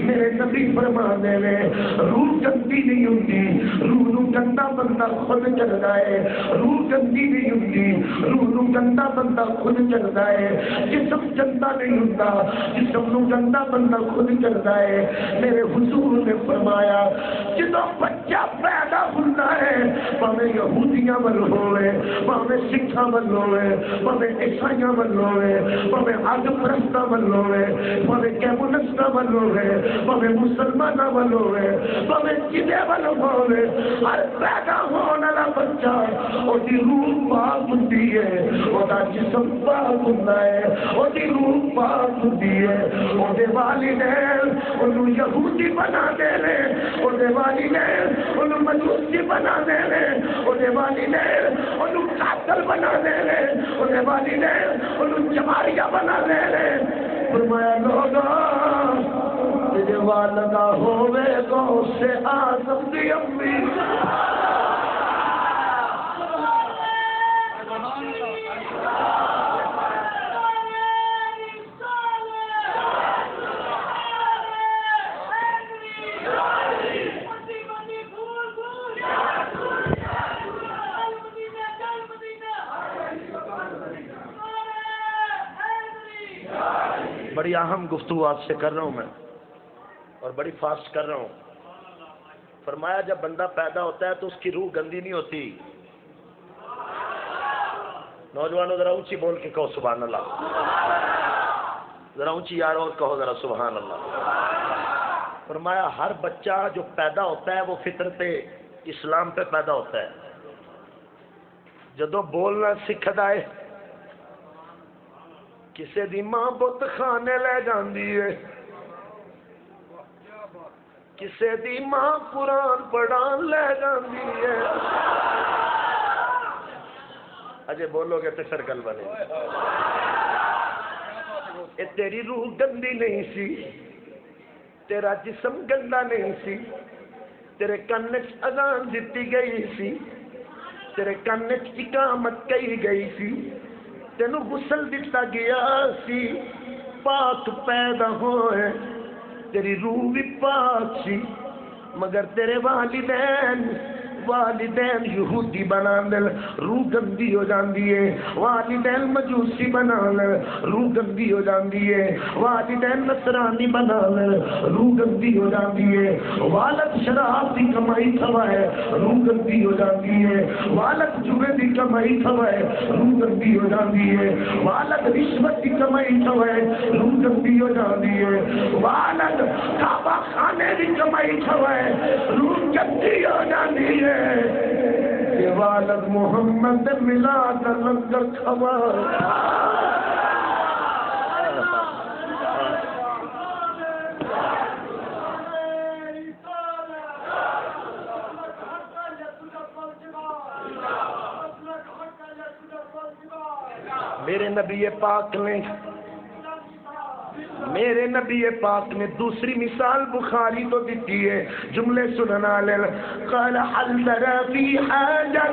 میرے نبی فرمانے میں روح گندی نہیں ہوتی، روح نو گندا بندہ خود چلتا ہے، روح گندی نہیں ہوتی، روح نو گندا بندہ خود چلتا ہے، جسم گندا نہیں ہوتا، جسم نو گندا بندہ خود چلتا ہے۔ میرے حضور نے فرمایا جدو بچہ پیدا ہوتا ہے پاویں یہودیاں ول ہوئے، پاویں سکھاں ول ہوئے، پاویں عیسائیاں ول ہوئے، پاویں اگ پرستاں ول ہوئے، پاویں کمیونسٹاں ول ہوئے، پاویں مسلماناں ول ہوئے، پاویں جدے ول ہوئے، ہر پیدا ہونے والا بچہ اودی روح پاک ہوندی ہے، اودا جسم پاک ہوندا ہے، اودی روح پاک ہوندی ہے۔ اودے والدین اونوں یہودی بنا دے نے، اودے والدین اونوں مجوسی بنا دے نے، اودے والدین اونوں قاتل بنا دے نے، اودے والدین اونوں جماریہ بنا دے نے۔ فرمایا لوگاں تیرے والدہ ہووے گو سے آدم دی امی، بڑی اہم گفتگو آپ سے کر رہا ہوں میں اور بڑی فاسٹ کر رہا ہوں۔ فرمایا جب بندہ پیدا ہوتا ہے تو اس کی روح گندی نہیں ہوتی۔ نوجوانوں ذرا اونچی بول کے کہو سبحان اللہ، ذرا اونچی یار اور کہو ذرا سبحان اللہ۔ فرمایا ہر بچہ جو پیدا ہوتا ہے وہ فطرت اسلام پہ پیدا ہوتا ہے۔ جدو بولنا سکھدا ہے کسے دی ماں بت خانے لے جاندی ہے، کسے دی ماں قرآن پڑھان لے جاندی ہے۔ اجے بولو گے تو سرکل بنے۔ اے تیری روح گندی نہیں سی، تیرا جسم گندا نہیں سی، تیرے کن وچ اذان دتی گئی سی، تیرے کن وچ اقامت کہی گئی سی، تینوں غسل دتا گیا سی، پاک پیدا ہوئے، تیری روح بھی پاک سی، مگر تیرے والدین یہودی بنا دل، روح گندی ہو جاندی ہے۔ والدین مجوسی بنا لے، روح گندی ہو جاندی ہے۔ والدین نصرانی بنا لے، روح گندی ہو جاندی ہے۔ والد شراب دی کمائی کھوائے، روح گندی ہو جاندی ہے۔ والد جوے دی کمائی کھوائے، روح گندی ہو جاندی ہے۔ والد رشوت دی کمائی کھوائے، روح گندی ہو جاندی ہے۔ والد کعبہ خانے دی کمائی کھوائے، روح گندی ہو جاندی ہے۔ کہ والد محمد ملا کر لنگر کھوائے، میرے نبی پاک نے دوسری مثال بخاری تو دیتی ہے، جملے سننا لے قال حل ترى في حاجة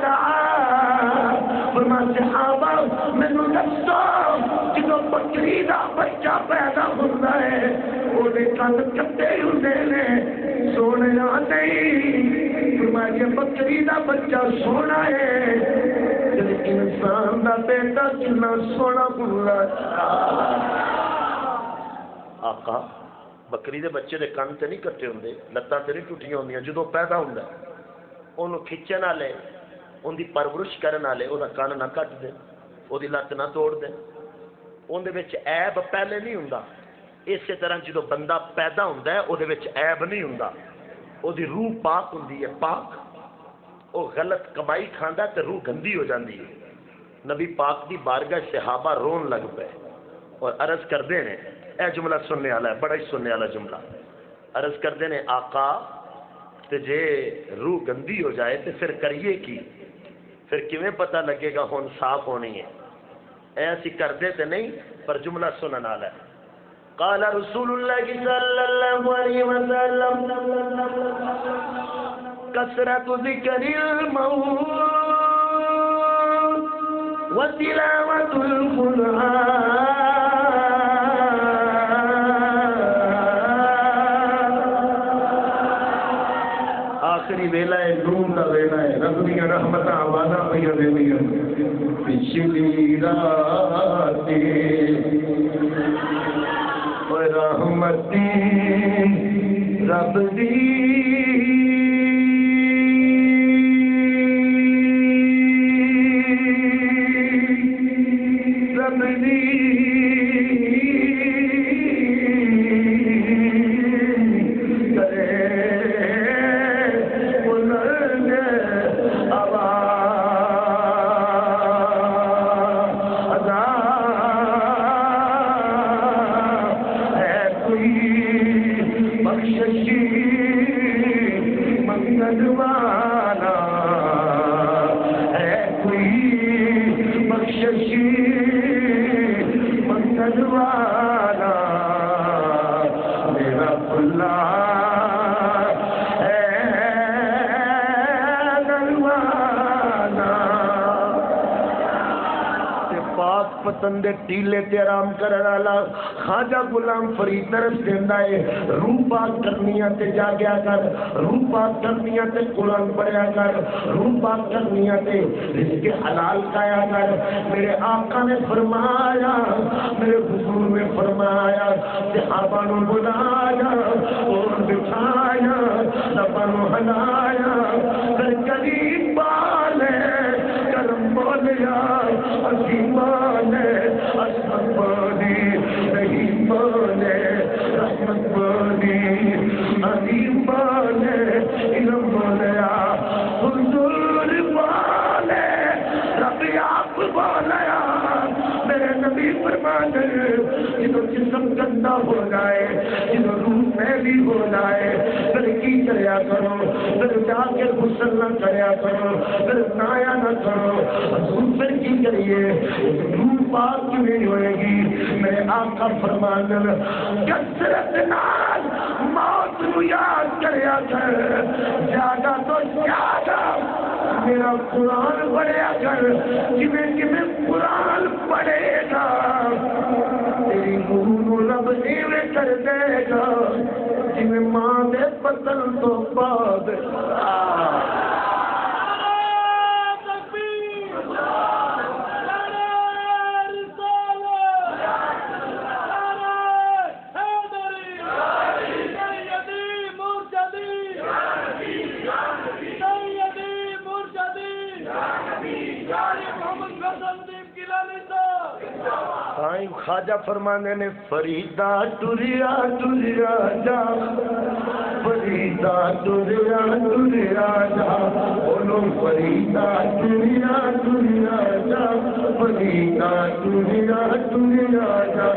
فرما صحابہ مینوں دسو جدوں بکری دا بچہ پیدا ہوندا ہے اودے کان کٹے ہوندے نے سونیا نہیں، فرمایا بکری دا بچہ سونا ہے انسان دا بیٹا کنا سونا ہوندا ہے۔ آقا بکری دے بچے دے کان تے نہیں کٹے ہوندے، لتاں تے نہیں ٹوٹیاں ہوندیاں، جدوں پیدا ہوندا اونوں کھچن والے اون دی پرورش کرن والے او دا کان نہ کٹ دے، او دی لت نہ توڑ دے، اون دے وچ عیب پہلے نہیں ہوندا۔ اسی طرح جدوں بندہ پیدا ہوندا ہے او دے وچ عیب نہیں ہوندا، او دی روح پاک ہوندی ہے، پاک۔ او غلط کمائی کھاندا تے روح گندی ہو جاندی ہے۔ نبی پاک دی بارگاہ صحابہ رون لگ پے اور عرض کردے نے، اے جملہ سننے والا ہے، بڑا ہی سننے والا جملہ، عرض کردے نے آقا تے جے روح گندی ہو جائے تے پھر کریے کی، پھر کیویں پتہ لگے گا ہن صاف ہونی ہے؟ ایسی کردے تے نہیں پر جملہ سنن والا ہے۔ قال رسول اللہ صلی اللہ علیہ وسلم کثرت ذکر الموت وتلاوت القرآن آخری ویلا ہے، نور کا ویلا ہے، رب دیا رحمت آبادہ پہ دینیا پچھلی راتی رحمتی رب دی رب دی پسند ٹیلے تے آرام کرن والا خواجہ غلام فرید طرف دیندا ہے، روح پاک کرنیاں تے جاگیا کر، روح پاک کرنیاں تے قرآن پڑھیا کر، روح پاک کرنیاں تے رزق حلال کھایا کر۔ میرے آقا نے فرمایا، میرے حضور نے فرمایا، صحابہ نو بلایا اور بٹھایا، لباں نو ہلایا، کر قریب بالے کرم بولیا عظیم بالے عظمت بولی رحیم بولے رحمت بولی عظیم بولے علم بولیا حضور بولے رب آپ بولیا۔ میرے نبی فرماتے جدو جسم گندا ہو جائے، جدو روح میلی ہو جائے، پھر کی کریا کرو، پھر جا کے غسل نہ کریا کرو، پھر نایا نہ کرو، حضور پھر کی کریے؟ روح پاک کیوں نہیں ہوئے گی؟ میرے آقا فرماتے کثرت نال موت نو یاد کریا کر، زیادہ تو زیادہ میرا قرآن پڑھیا کر، جویں جویں قرآن پڑھے گا تیری روح نو رب ایویں کر دے گا جویں ماں دے پتن تو بعد۔ خواجہ فرمانے نے فریدا ٹریا ٹریا جا، فریدا ٹریا ٹریا جا، بولو فریدا ٹریا ٹریا جا، فریدا ٹریا ٹریا جا،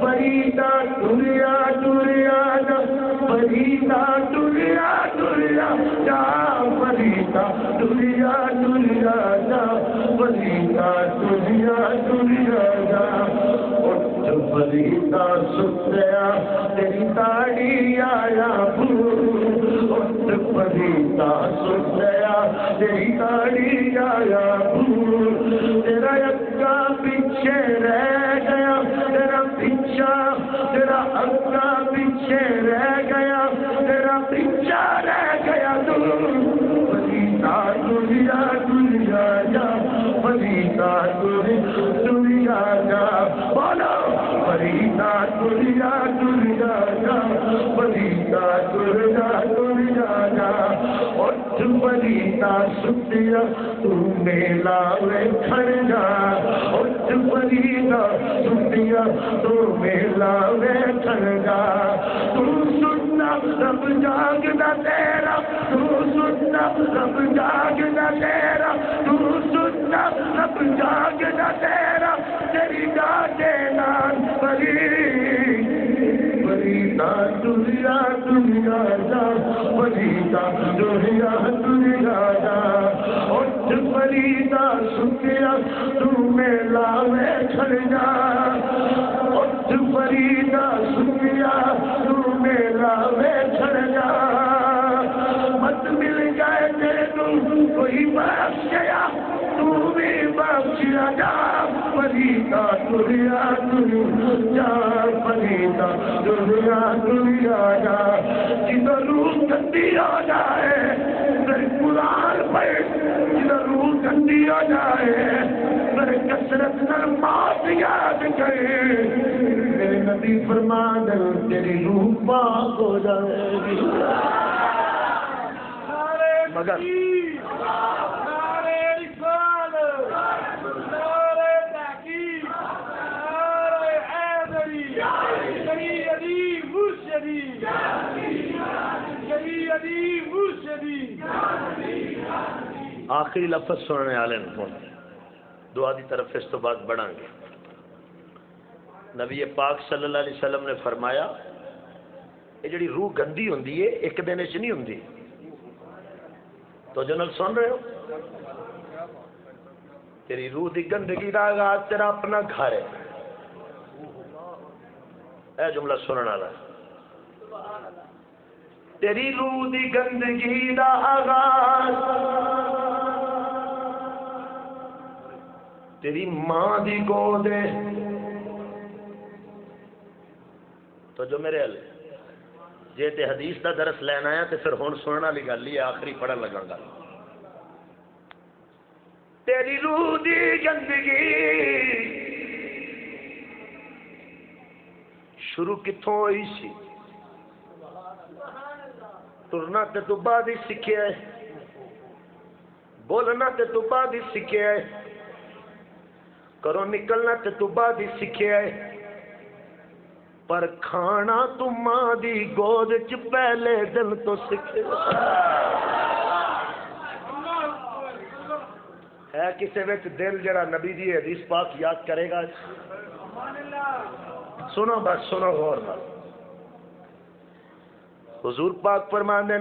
فریدا ٹریا ٹریا جا، فریدا ٹریا ٹریا جا، فریدا ٹریا ٹریا جا، فریدا ٹریا ٹریا جا، فریدا ستیا تیری داڑھی آیا بھول اٹھ فریدا ستیا تیری داڑھی آیا بھول تیرا اکا پیچھے رہ گیا تیرا پیچھا تیرا اکا پیچھے رہ گیا تیرا پیچھا رہ گیا فریدا دنیا دنیا جا فریدا دنیا جا بولو فریدا دنیا دنیا جا فریدا دنیا جا اٹھ فریدا ستیا تو میلا میں کھڑ جا اٹھ فریدا ستیا تو میلا میں کھڑ جا تو سننا رب جاگنا تیرا تو سننا رب جاگنا تیرا تو سننا رب جاگنا تیرا تیری ڈاٹے نان فریدا دنیا دنیا جا فریدا دنیا دنیا جا اٹھ فریدا ستیا تو میلا میں کھڑ جا اٹھ فریدا ستیا تو میلا میں کھڑ جا مت مل جائے تیرے کوئی بخش گیا تو بھی بخشیا جا فریدا دنیا دنیا فریدا دنیا دنیا جا جدھر روح گندی ہو جائے میرے قرآن پڑھ جدھر روح گندی ہو جائے میرے کثرت نر معاف یاد کرے میرے نبی فرمان تیری روح پاک ہو جائے گی مگر آخری لفظ سننے والے دعا دی طرف اس تو بعد بڑھیں گے. نبی پاک صلی اللہ علیہ وسلم نے فرمایا یہ جڑی روح گندی ہوندی ہے ایک دن وچ نہیں ہوندی. تو جنرل سن رہے ہو تیری روح دی گندگی دا آغاز تیرا اپنا گھر ہے. اے جملہ سننے والا تیری روح دی گندگی دا آغاز تیری ماں دی گود ہے. تو جو میرے حل جے تے حدیث دا درس لینا آیا تے پھر ہون سننا لی گل یہ آخری پڑھن لگا گا. تیری روح دی گندگی شروع کتھوں ہوئی سی؟ ترنا تے تو بعد ہی سکھیا ہے, بولنا تے تو بعد ہی سکھیا ہے, کرو نکلنا تے تو بعد ہی سکھیا ہے, پر کھانا تو ماں دی گود چ پہلے دن تو سکھیا ہے. کسے وچ دل جڑا نبی دی حدیث پاک یاد کرے گا؟ سنو بس سنو غور نال. حضور پاک فرماندے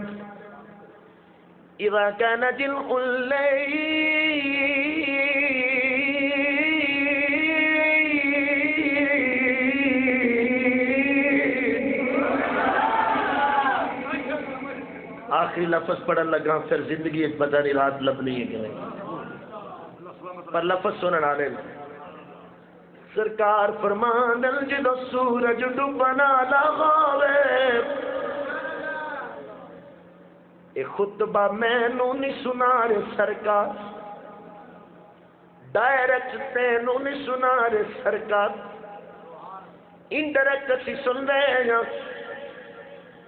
اذا كان جلء الليل آخری لفظ پڑھن لگا پھر زندگی ایک پتہ نہیں رات لبنی ہے کہ نہیں, پر لفظ سنن والے سرکار فرماندن جدو سورج ڈوبنا لگاوے اے خطبہ مینوں نہیں سنا رے سرکار, ڈائریکٹ تینوں نہیں سنا رے سرکار, انڈائریکٹ اسی سن رہے ہیں,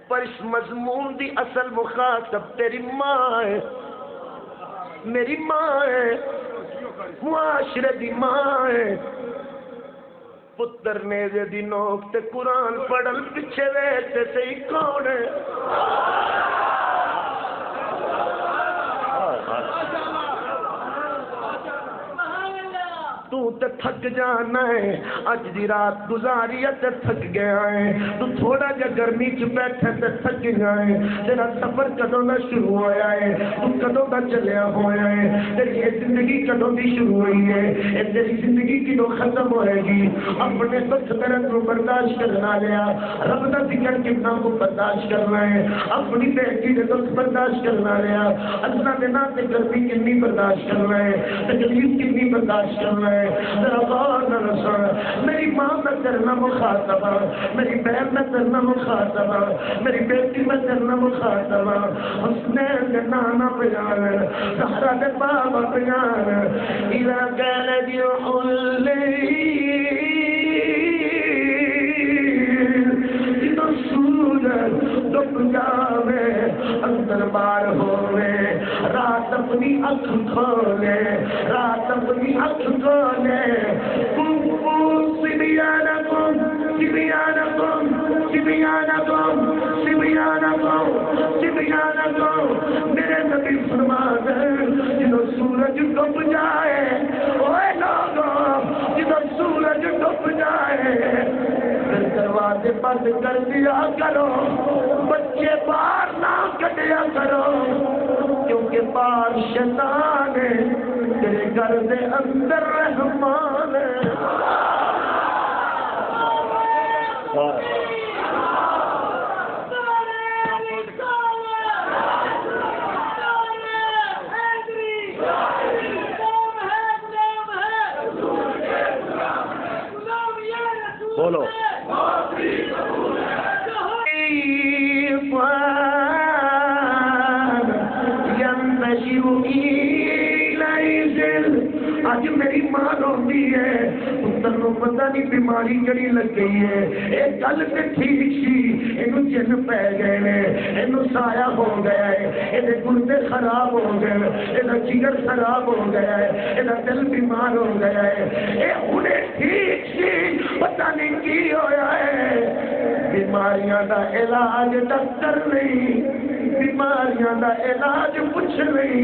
پر اس مضمون دی اصل مخاطب تیری ماں ہے, میری ماں ہے, معاشرے دی ماں ہے. پتر نیزے دی نوک تے قرآن پڑھن پیچھے ویتے سے ہی کون ہے؟ تو تے تھک جانا ہے اج دی رات گزاری تے تھک گیا ہے تو تھوڑا جا گرمی چ بیٹھے تے تھک گیا ہے تیرا سفر کدوں دا شروع ہویا ہے تو کدوں دا چلیا ہویا ہے تیری یہ زندگی کدوں دی شروع ہوئی ہے اے تیری زندگی کدوں ختم ہوئے گی اپنے دکھ درد کو برداشت کرنا لیا رب دا ذکر کتنا کو برداشت کرنا ہے اپنی بیٹی دے دکھ برداشت کرنا لیا اللہ دے نام تے گرمی کنی برداشت کرنا ہے تکلیف کنی برداشت کرنا ہے ذرا غور نہ سن میری ماں میں کرنا مخاطبہ میری بہن میں کرنا مخاطبہ میری بیٹی میں کرنا مخاطبہ حسنین دے نانا بیان زہرا دے بابا بیان اذا كان جرح الليل اذا سورج ڈب جاوے اندر بار ہوئے رات اپنی اکھ کھولے رات اپنی اکھ کھولے سبیانکم سبیانکم سبیانکم سبیانکم سبیانکم میرے نبی فرماتے جدو سورج ڈب جائے اوے لوگوں جدو سورج ڈب جائے پھر دروازے بند کر دیا کرو بچے باہر نہ کٹیا کرو کیونکہ باہر شیطان ہے تیرے گھر دے اندر رحمان ہے بولو آج میری ماں روندی ہے پتر کو پتہ نہیں بیماری جڑی لگ گئی ہے اے گل تے ٹھیک سی اینو جن پے گئے نے اینو سایہ ہو گیا ہے اے گردے خراب ہو گئے اے جگر خراب ہو گیا ہے اے دل بیمار ہو گیا ہے اے ہنے ٹھیک سی پتہ نہیں کی ہویا ہے بیماریاں دا علاج ڈاکٹر نہیں بیماریاں دا علاج کچھ نہیں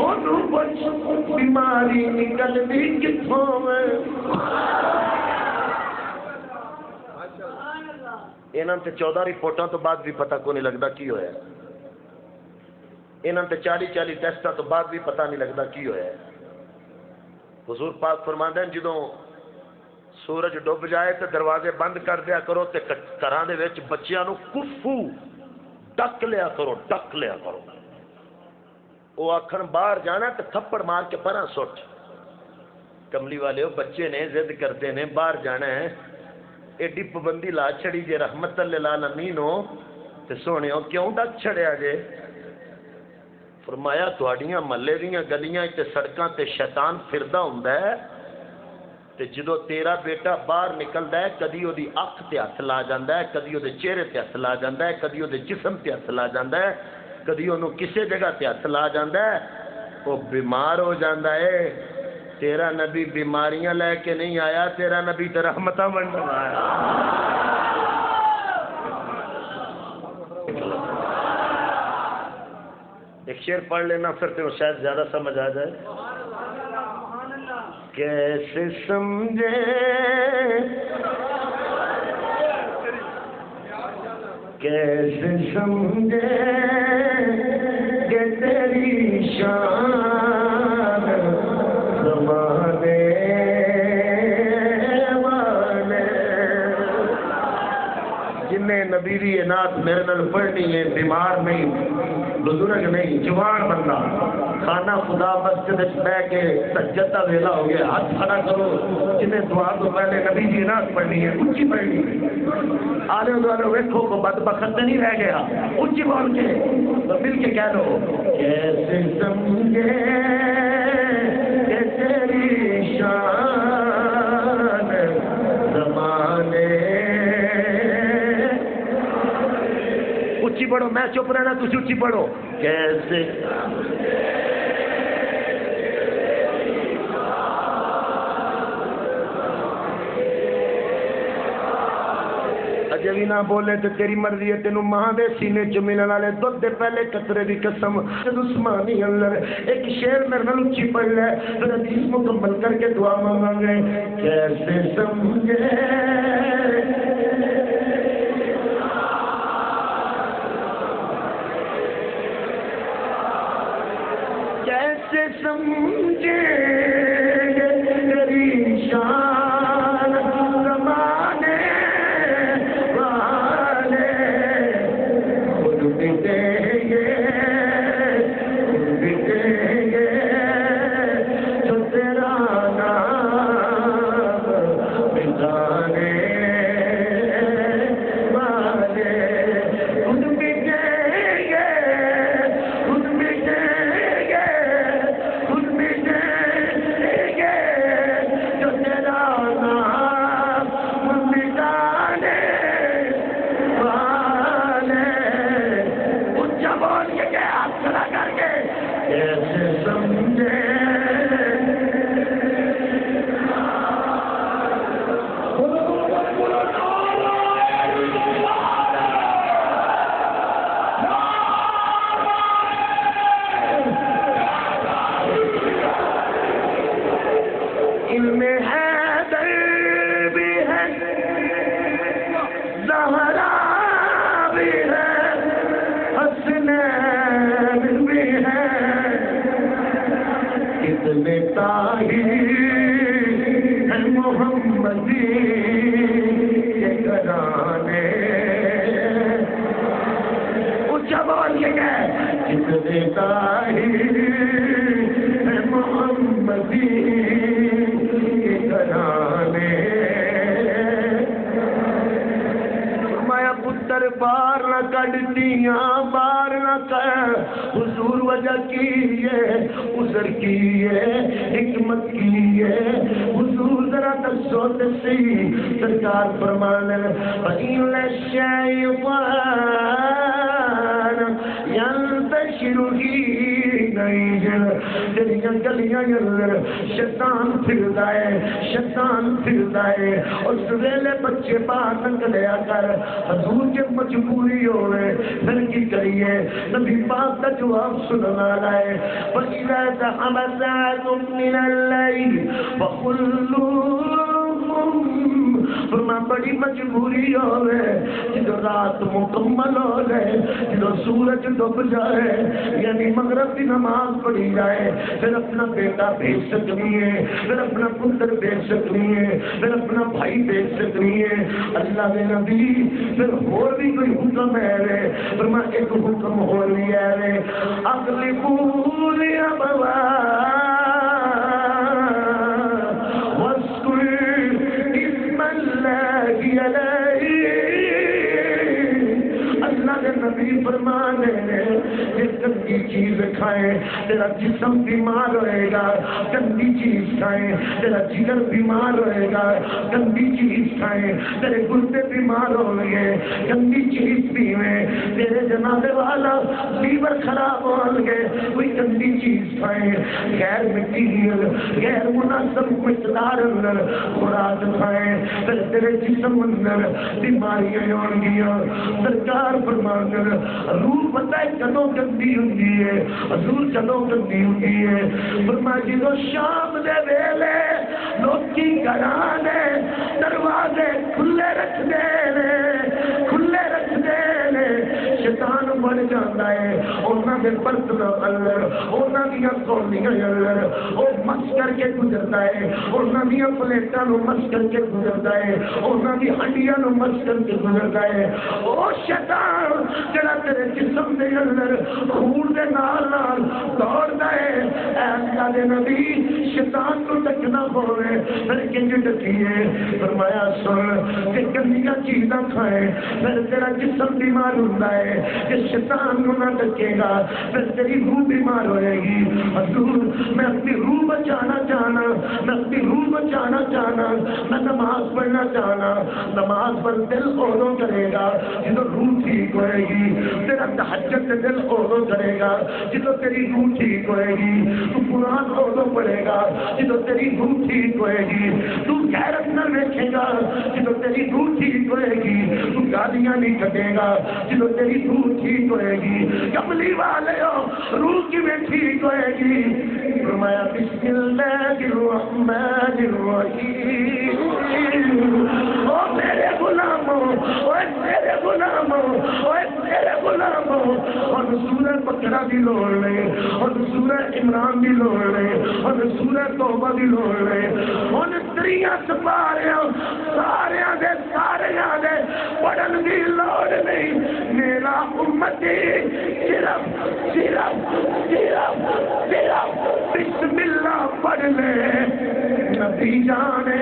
اونوں پوچھ بیماری نکلدی کتھوں ہے انہاں تے 14 رپورٹاں تو بعد بھی پتہ کو نہیں لگدا کی ہویا ہے انہاں تے 40 ٹیسٹاں تو بعد بھی پتہ نہیں لگدا کی ہویا ہے حضور پاک فرماندے ہیں جدوں سورج ڈب جائے تے دروازے بند کر دیا کرو تے گھراں دے وچ بچیاں نو کفو ڈک لیا کرو وہ آخر باہر جانا تو تھپڑ مار کے پرا سٹ کملی والے بچے نے ضد کرتے نے باہر جانا ہے ایڈی پابندی لا چھڑی جے رحمت للعالمین ہو تے سونے ہو کیوں ڈک چھڑیا جے فرمایا تہاڈیاں محلے دیاں گلیاں تے سڑکاں تے شیطان پھردا ہوندا ہے تے جدو تیرا بیٹا باہر نکلدا ہے کدی او دی اکھ تے ہاتھ لا جاندا ہے کدی او دے چہرے تے ہاتھ لا جاندا ہے کدی او دے جسم تے ہاتھ لا جاندا ہے کدی انہوں کسے جگہ تے ہاتھ لا جاندا ہے وہ بیمار ہو جاندا ہے تیرا نبی بیماریاں لے کے نہیں آیا تیرا نبی تے رحمتاں ونڈن آیا ایک شعر پڑھ لینا پھر تو شاید زیادہ سمجھ آ جائے کیسے سمجھے کیسے سمجھے کہ تیری شان زمانے والے جنہیں نبی دی نعت میرے نال پڑھنی ہے بیمار نہیں بزرگ نہیں جوان بندہ کھانا خدا مسجد بیٹھ کے سجدہ کا ویلا ہو گیا ہاتھ کھڑا کرو جنہیں دعا تو پہلے نبی جی نعت پڑھنی ہے اونچی پڑھنی ہے آلے دوالے ویکھو کو بدبخت نہیں رہ گیا اونچی بول کے تو مل کے کہہ دو کیسے سمجھے کہ تیری شان زمانے اونچی پڑھو میں چپ رہنا تجھ اونچی پڑھو کیسے اجے بھی نہ بولے تے تیری مرضی ہے تینوں ماں دے سینے چ ملن والے دودھ دے پہلے قطرے دی قسم عثمانی اللہ ایک شعر میرے نال اچھی پڑھ لے پھر حدیث مکمل کر کے دعا مانگیں گے کیسے سمجھے کیسے سمجھے تیری شان زمانے والے خود بھی دیں گے جو تیرا نام بتانے والے خود بھی دیں گے خود بھی دیں گے خود بھی دیں گے جو تیرا نام بتانے والے اونچا بول کے ہاتھ کھڑا کر کے کیسے سمجھے علم حیدر بھی ہے زہرا بھی ہے حسنین بھی ہے کتنے طاہر ہیں محمدی کے گھرانے اونچا بول کے کہہ کتنے طاہر ہیں محمدی کے گھرانے فرمایا پتر بار نہ کڈتیاں بار نہ کر حضور وجہ کی ہے عذر کی ہے حکمت کی ہے حضور ذرا دسو تے صحیح سرکار فرمانے فإن الشیطان ينتشر نہیں جڑیاں گلیاں اندر شیطان پھردا ہے اور سویلے بچے باہر نکلیا کر حضور کے مجبوری ہوئے پھر کی کریے نبی پاک کا جواب سننا لائے فَإِذَا ذَهَبَ سَاعَةٌ مِّنَ اللَّيْلِ فَخُلُّوهُمْ فرمایا بڑی مجبوری ہوئے جدو رات مکمل ہو جائے جدو سورج ڈوب جائے یعنی مغرب کی نماز پڑھی جائے پھر اپنا بیٹا بھیج سکنی ہے پھر اپنا پتر بھیج سکنی ہے پھر اپنا بھائی بھیج سکنی ہے اللہ کے نبی پھر اور بھی کوئی حکم ہے رے فرمایا ایک حکم ہو رہی ہے رے اگلی پوری ابوا اللہ کے نبی فرمانے جس گندی چیز کھائیں تیرا جسم بیمار ہوئے گا گندی چیز کھائیں تیرا جگر بیمار ہوئے گا گندی چیز کھائیں تیرے گردے بیمار ہوں گے گندی چیز پیویں تیرے جنازے والا لیور خراب ہو گے کوئی گندی چیز کھائیں غیر مٹیریل غیر مناسب مقدار اندر خوراک کھائیں پھر تیرے جسم اندر بیماریاں ہوں گیا سرکار فرمان کر روح پتہ ہے کدوں گندی ہوندی ہے حضور کدوں گندی ہوندی ہے فرمایا جدوں شام دے ویلے لوکی گھراں دے دروازے کھلے رکھ دے شیطان بڑھ جاتا ہے انہاں دے برتن اندر انہاں دیاں کولیاں اندر او مس کر کے گزرتا ہے انہاں دیاں پلیٹاں نو مس کر کے گزرتا ہے انہاں دی ہڈیاں نو مس کر کے گزرتا ہے او شیطان جڑا تیرے جسم دے اندر خون دے نال نال دوڑدا ہے اے اللہ دے نبی شیطان کو ڈکنا پوے پھر کنج ڈکیے فرمایا سن کہ گندیاں چیزاں کھائیں پھر تیرا جسم بیمار ہوندا ہے کہ شیطان کو نہ ڈکے گا پھر تیری روح بیمار ہوئے گی حضور میں اپنی روح بچانا چاہنا میں اپنی روح بچانا چاہنا میں نماز پڑھنا چاہنا نماز پر دل اوروں کرے گا جدو روح ٹھیک ہوئے گی تیرا تہجد دل اودو کرے گا جدو تیری روح ٹھیک ہوئے گی، تو قرآن اودو پڑھے گا جدو تیری روح ٹھیک ہوئے گی، تو غیرت نہ دیکھے گا جدو تیری روح ٹھیک ہوئے گی، تو گالیاں نہیں کٹے گا جدو تیری روح ٹھیک ہوئے گی۔ کملی والے ہو روح کی میں ٹھیک ہوئے گی۔ فرمایا بسم اللہ الرحمن الرحیم، او میرے غلاموں، اوے میرے غلاموں، اوے میرے غلاموں، اور سورہ بقرہ بھی لوڑ لے، اور سورہ عمران بھی لوڑ لے، اور سورہ توبہ بھی لوڑ لے، ان تریاں سپاریاں ساریاں دے پڑھن دی لوڑ نہیں۔ میرا امتی صرف بسم اللہ پڑھ لے، نبی جانے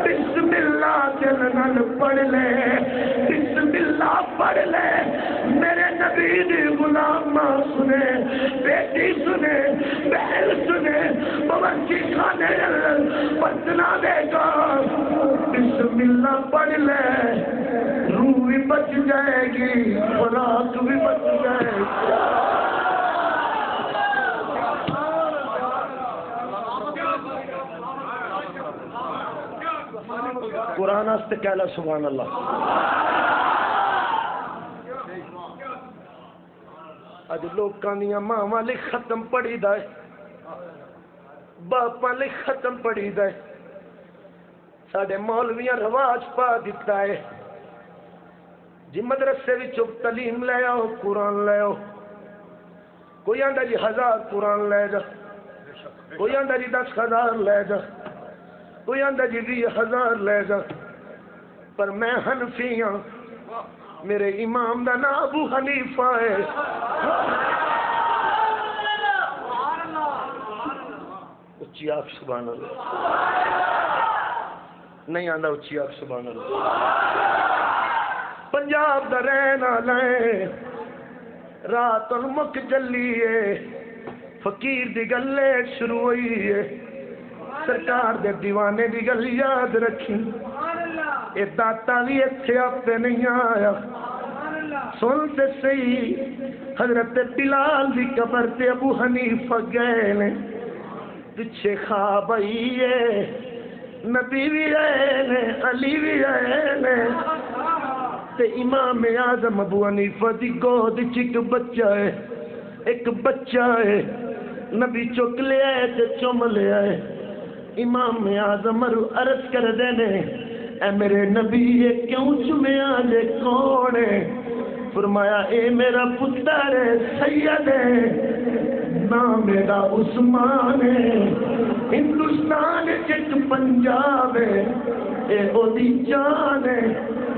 بسم اللہ جلنل پڑھ لے، بسم اللہ پڑھ لے۔ میرے نبی دی غلام سنے، بیٹی سنے، بہن سنے، باورچی خانے پتنا دے گا، بسم اللہ پڑھ لے، روح بھی بچ جائے گی، خوراک بھی بچ جائے گی۔ قرآن ہستے کہلا سبحان اللہ۔ اج لوکاں دیاں ماواں لئی ختم پڑھی دا ہے، باپاں لئی ختم پڑھی دا ہے، ساڈے مولویاں رواج پا دتا ہے جی مدرسے وچوں تعلیم لے آؤ، قرآن لے آؤ۔ کوئی آندا جی 1000 قرآن لے جا، کوئی آندا جی 10,000 لے جا، کوئی آندا جی 20,000 لے جا، پر میں حنفی ہاں، میرے امام دا نام ابو حنیفہ ہے۔ اچھی آنکھ سبحان اللہ، نہیں آندا اچھی آنکھ سبحان اللہ۔ پنجاب دا رہنا لے رات مک جلی ہے، فقیر دی گلے شروع ہوئی ہے، سرکار دے دیوانے دی گل یاد رکھی، اے داتا بھی اتھے آپے نہیں آیا۔ سنتے صحیح حضرت بلال دی قبر تے ابو حنیفہ گئے نے، پچھے خواب آئیے، نبی بھی آئے نے، علی بھی آئے نے، تے امام اعظم ابو حنیفہ دی گود چک بچہ ہے، ایک بچہ ہے، نبی چک لے آئے تے چم لے آئے۔ امام اعظم عرض کر دینے، اے میرے نبی یہ کیوں چمیا جے کون ہے؟ فرمایا اے میرا پتر ہے، سید ہے، نام میرا عثمان ہے، ہندوستان چک پنجاب ہے، اے او دی جان ہے،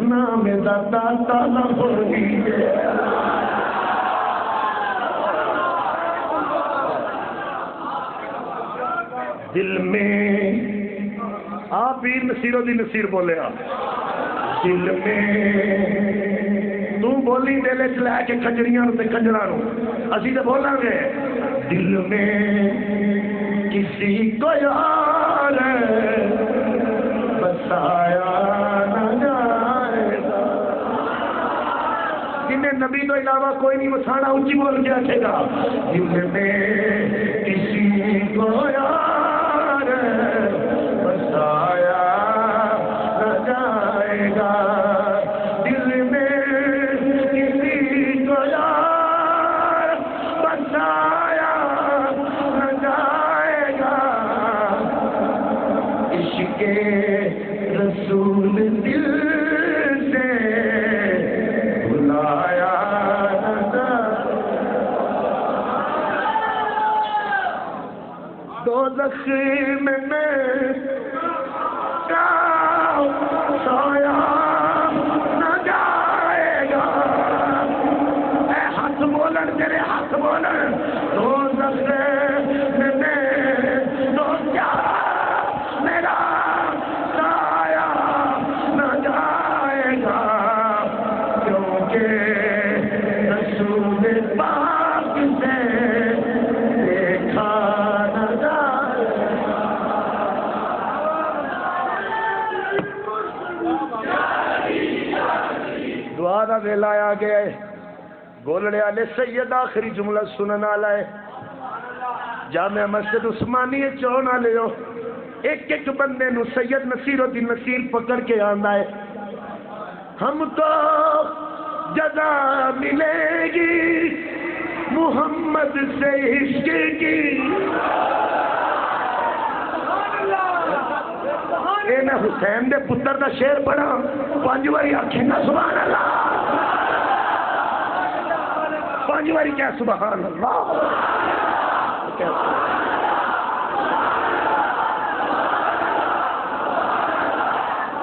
نام میرا داتا لاہوری ہے۔ دل میں آپ ہی نصیروں دی نصیر بولے آپ، دل میں تو بولی دلے چلے کے کھجریاں تے کھجراں نو اسی تے بولاں گے، دل میں کسی کو یار بسایا نہ جائے گا، جنہیں نبی تو علاوہ کوئی نہیں بسانا اونچی بول کے آکھے گا، دل میں کسی کو یار بسایا نہ جائے گا، دل میں کسی کو یار بسایا نہ جائے گا، عشق رسول دل سے بلایا نہ جائے۔ دوزخ میں دعا دا ویلا آ گیا ہے گولڑے والے سید آخری جملہ سنن والا ہے جامع مسجد عثمانی چون والے ہو ایک ایک بندے نو سید نصیر الدین نصیر پکڑ کے آندا ہے ہم کو جزا ملے گی محمد سے عشق کی اے میں حسین دے پتر دا شعر پڑھا 5 واری آکھیں نا سبحان اللہ 5 واری کیا سبحان اللہ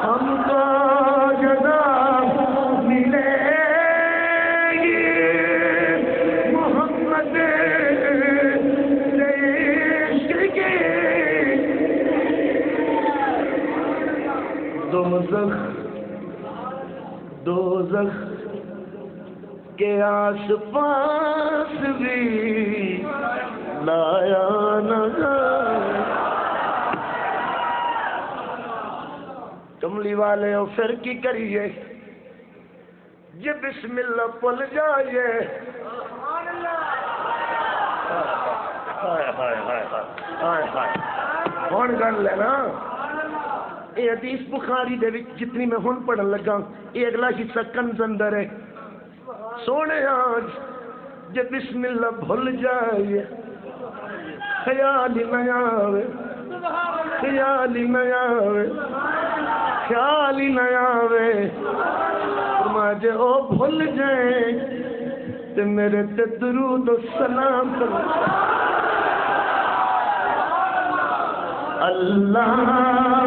ہم کو جزا ملے گی محمد سے عشق کی دوزخ کے آس پاس بھی لایا نظر کملی والے ہو پھر کی کریے یہ بسم اللہ پل جائیے ہون گن لینا یہ حدیث بخاری دے وچ جتنی میں ہن پڑھن لگا یہ اگلا حصہ کنز اندر ہے سونے آج جب بسم اللہ بھول جائے خیال ہی نہ آوے خیال ہی نہ آوے خیال ہی نہ آوے مجھے او بھول جائے تے میرے تے درود و سلام کر اللہ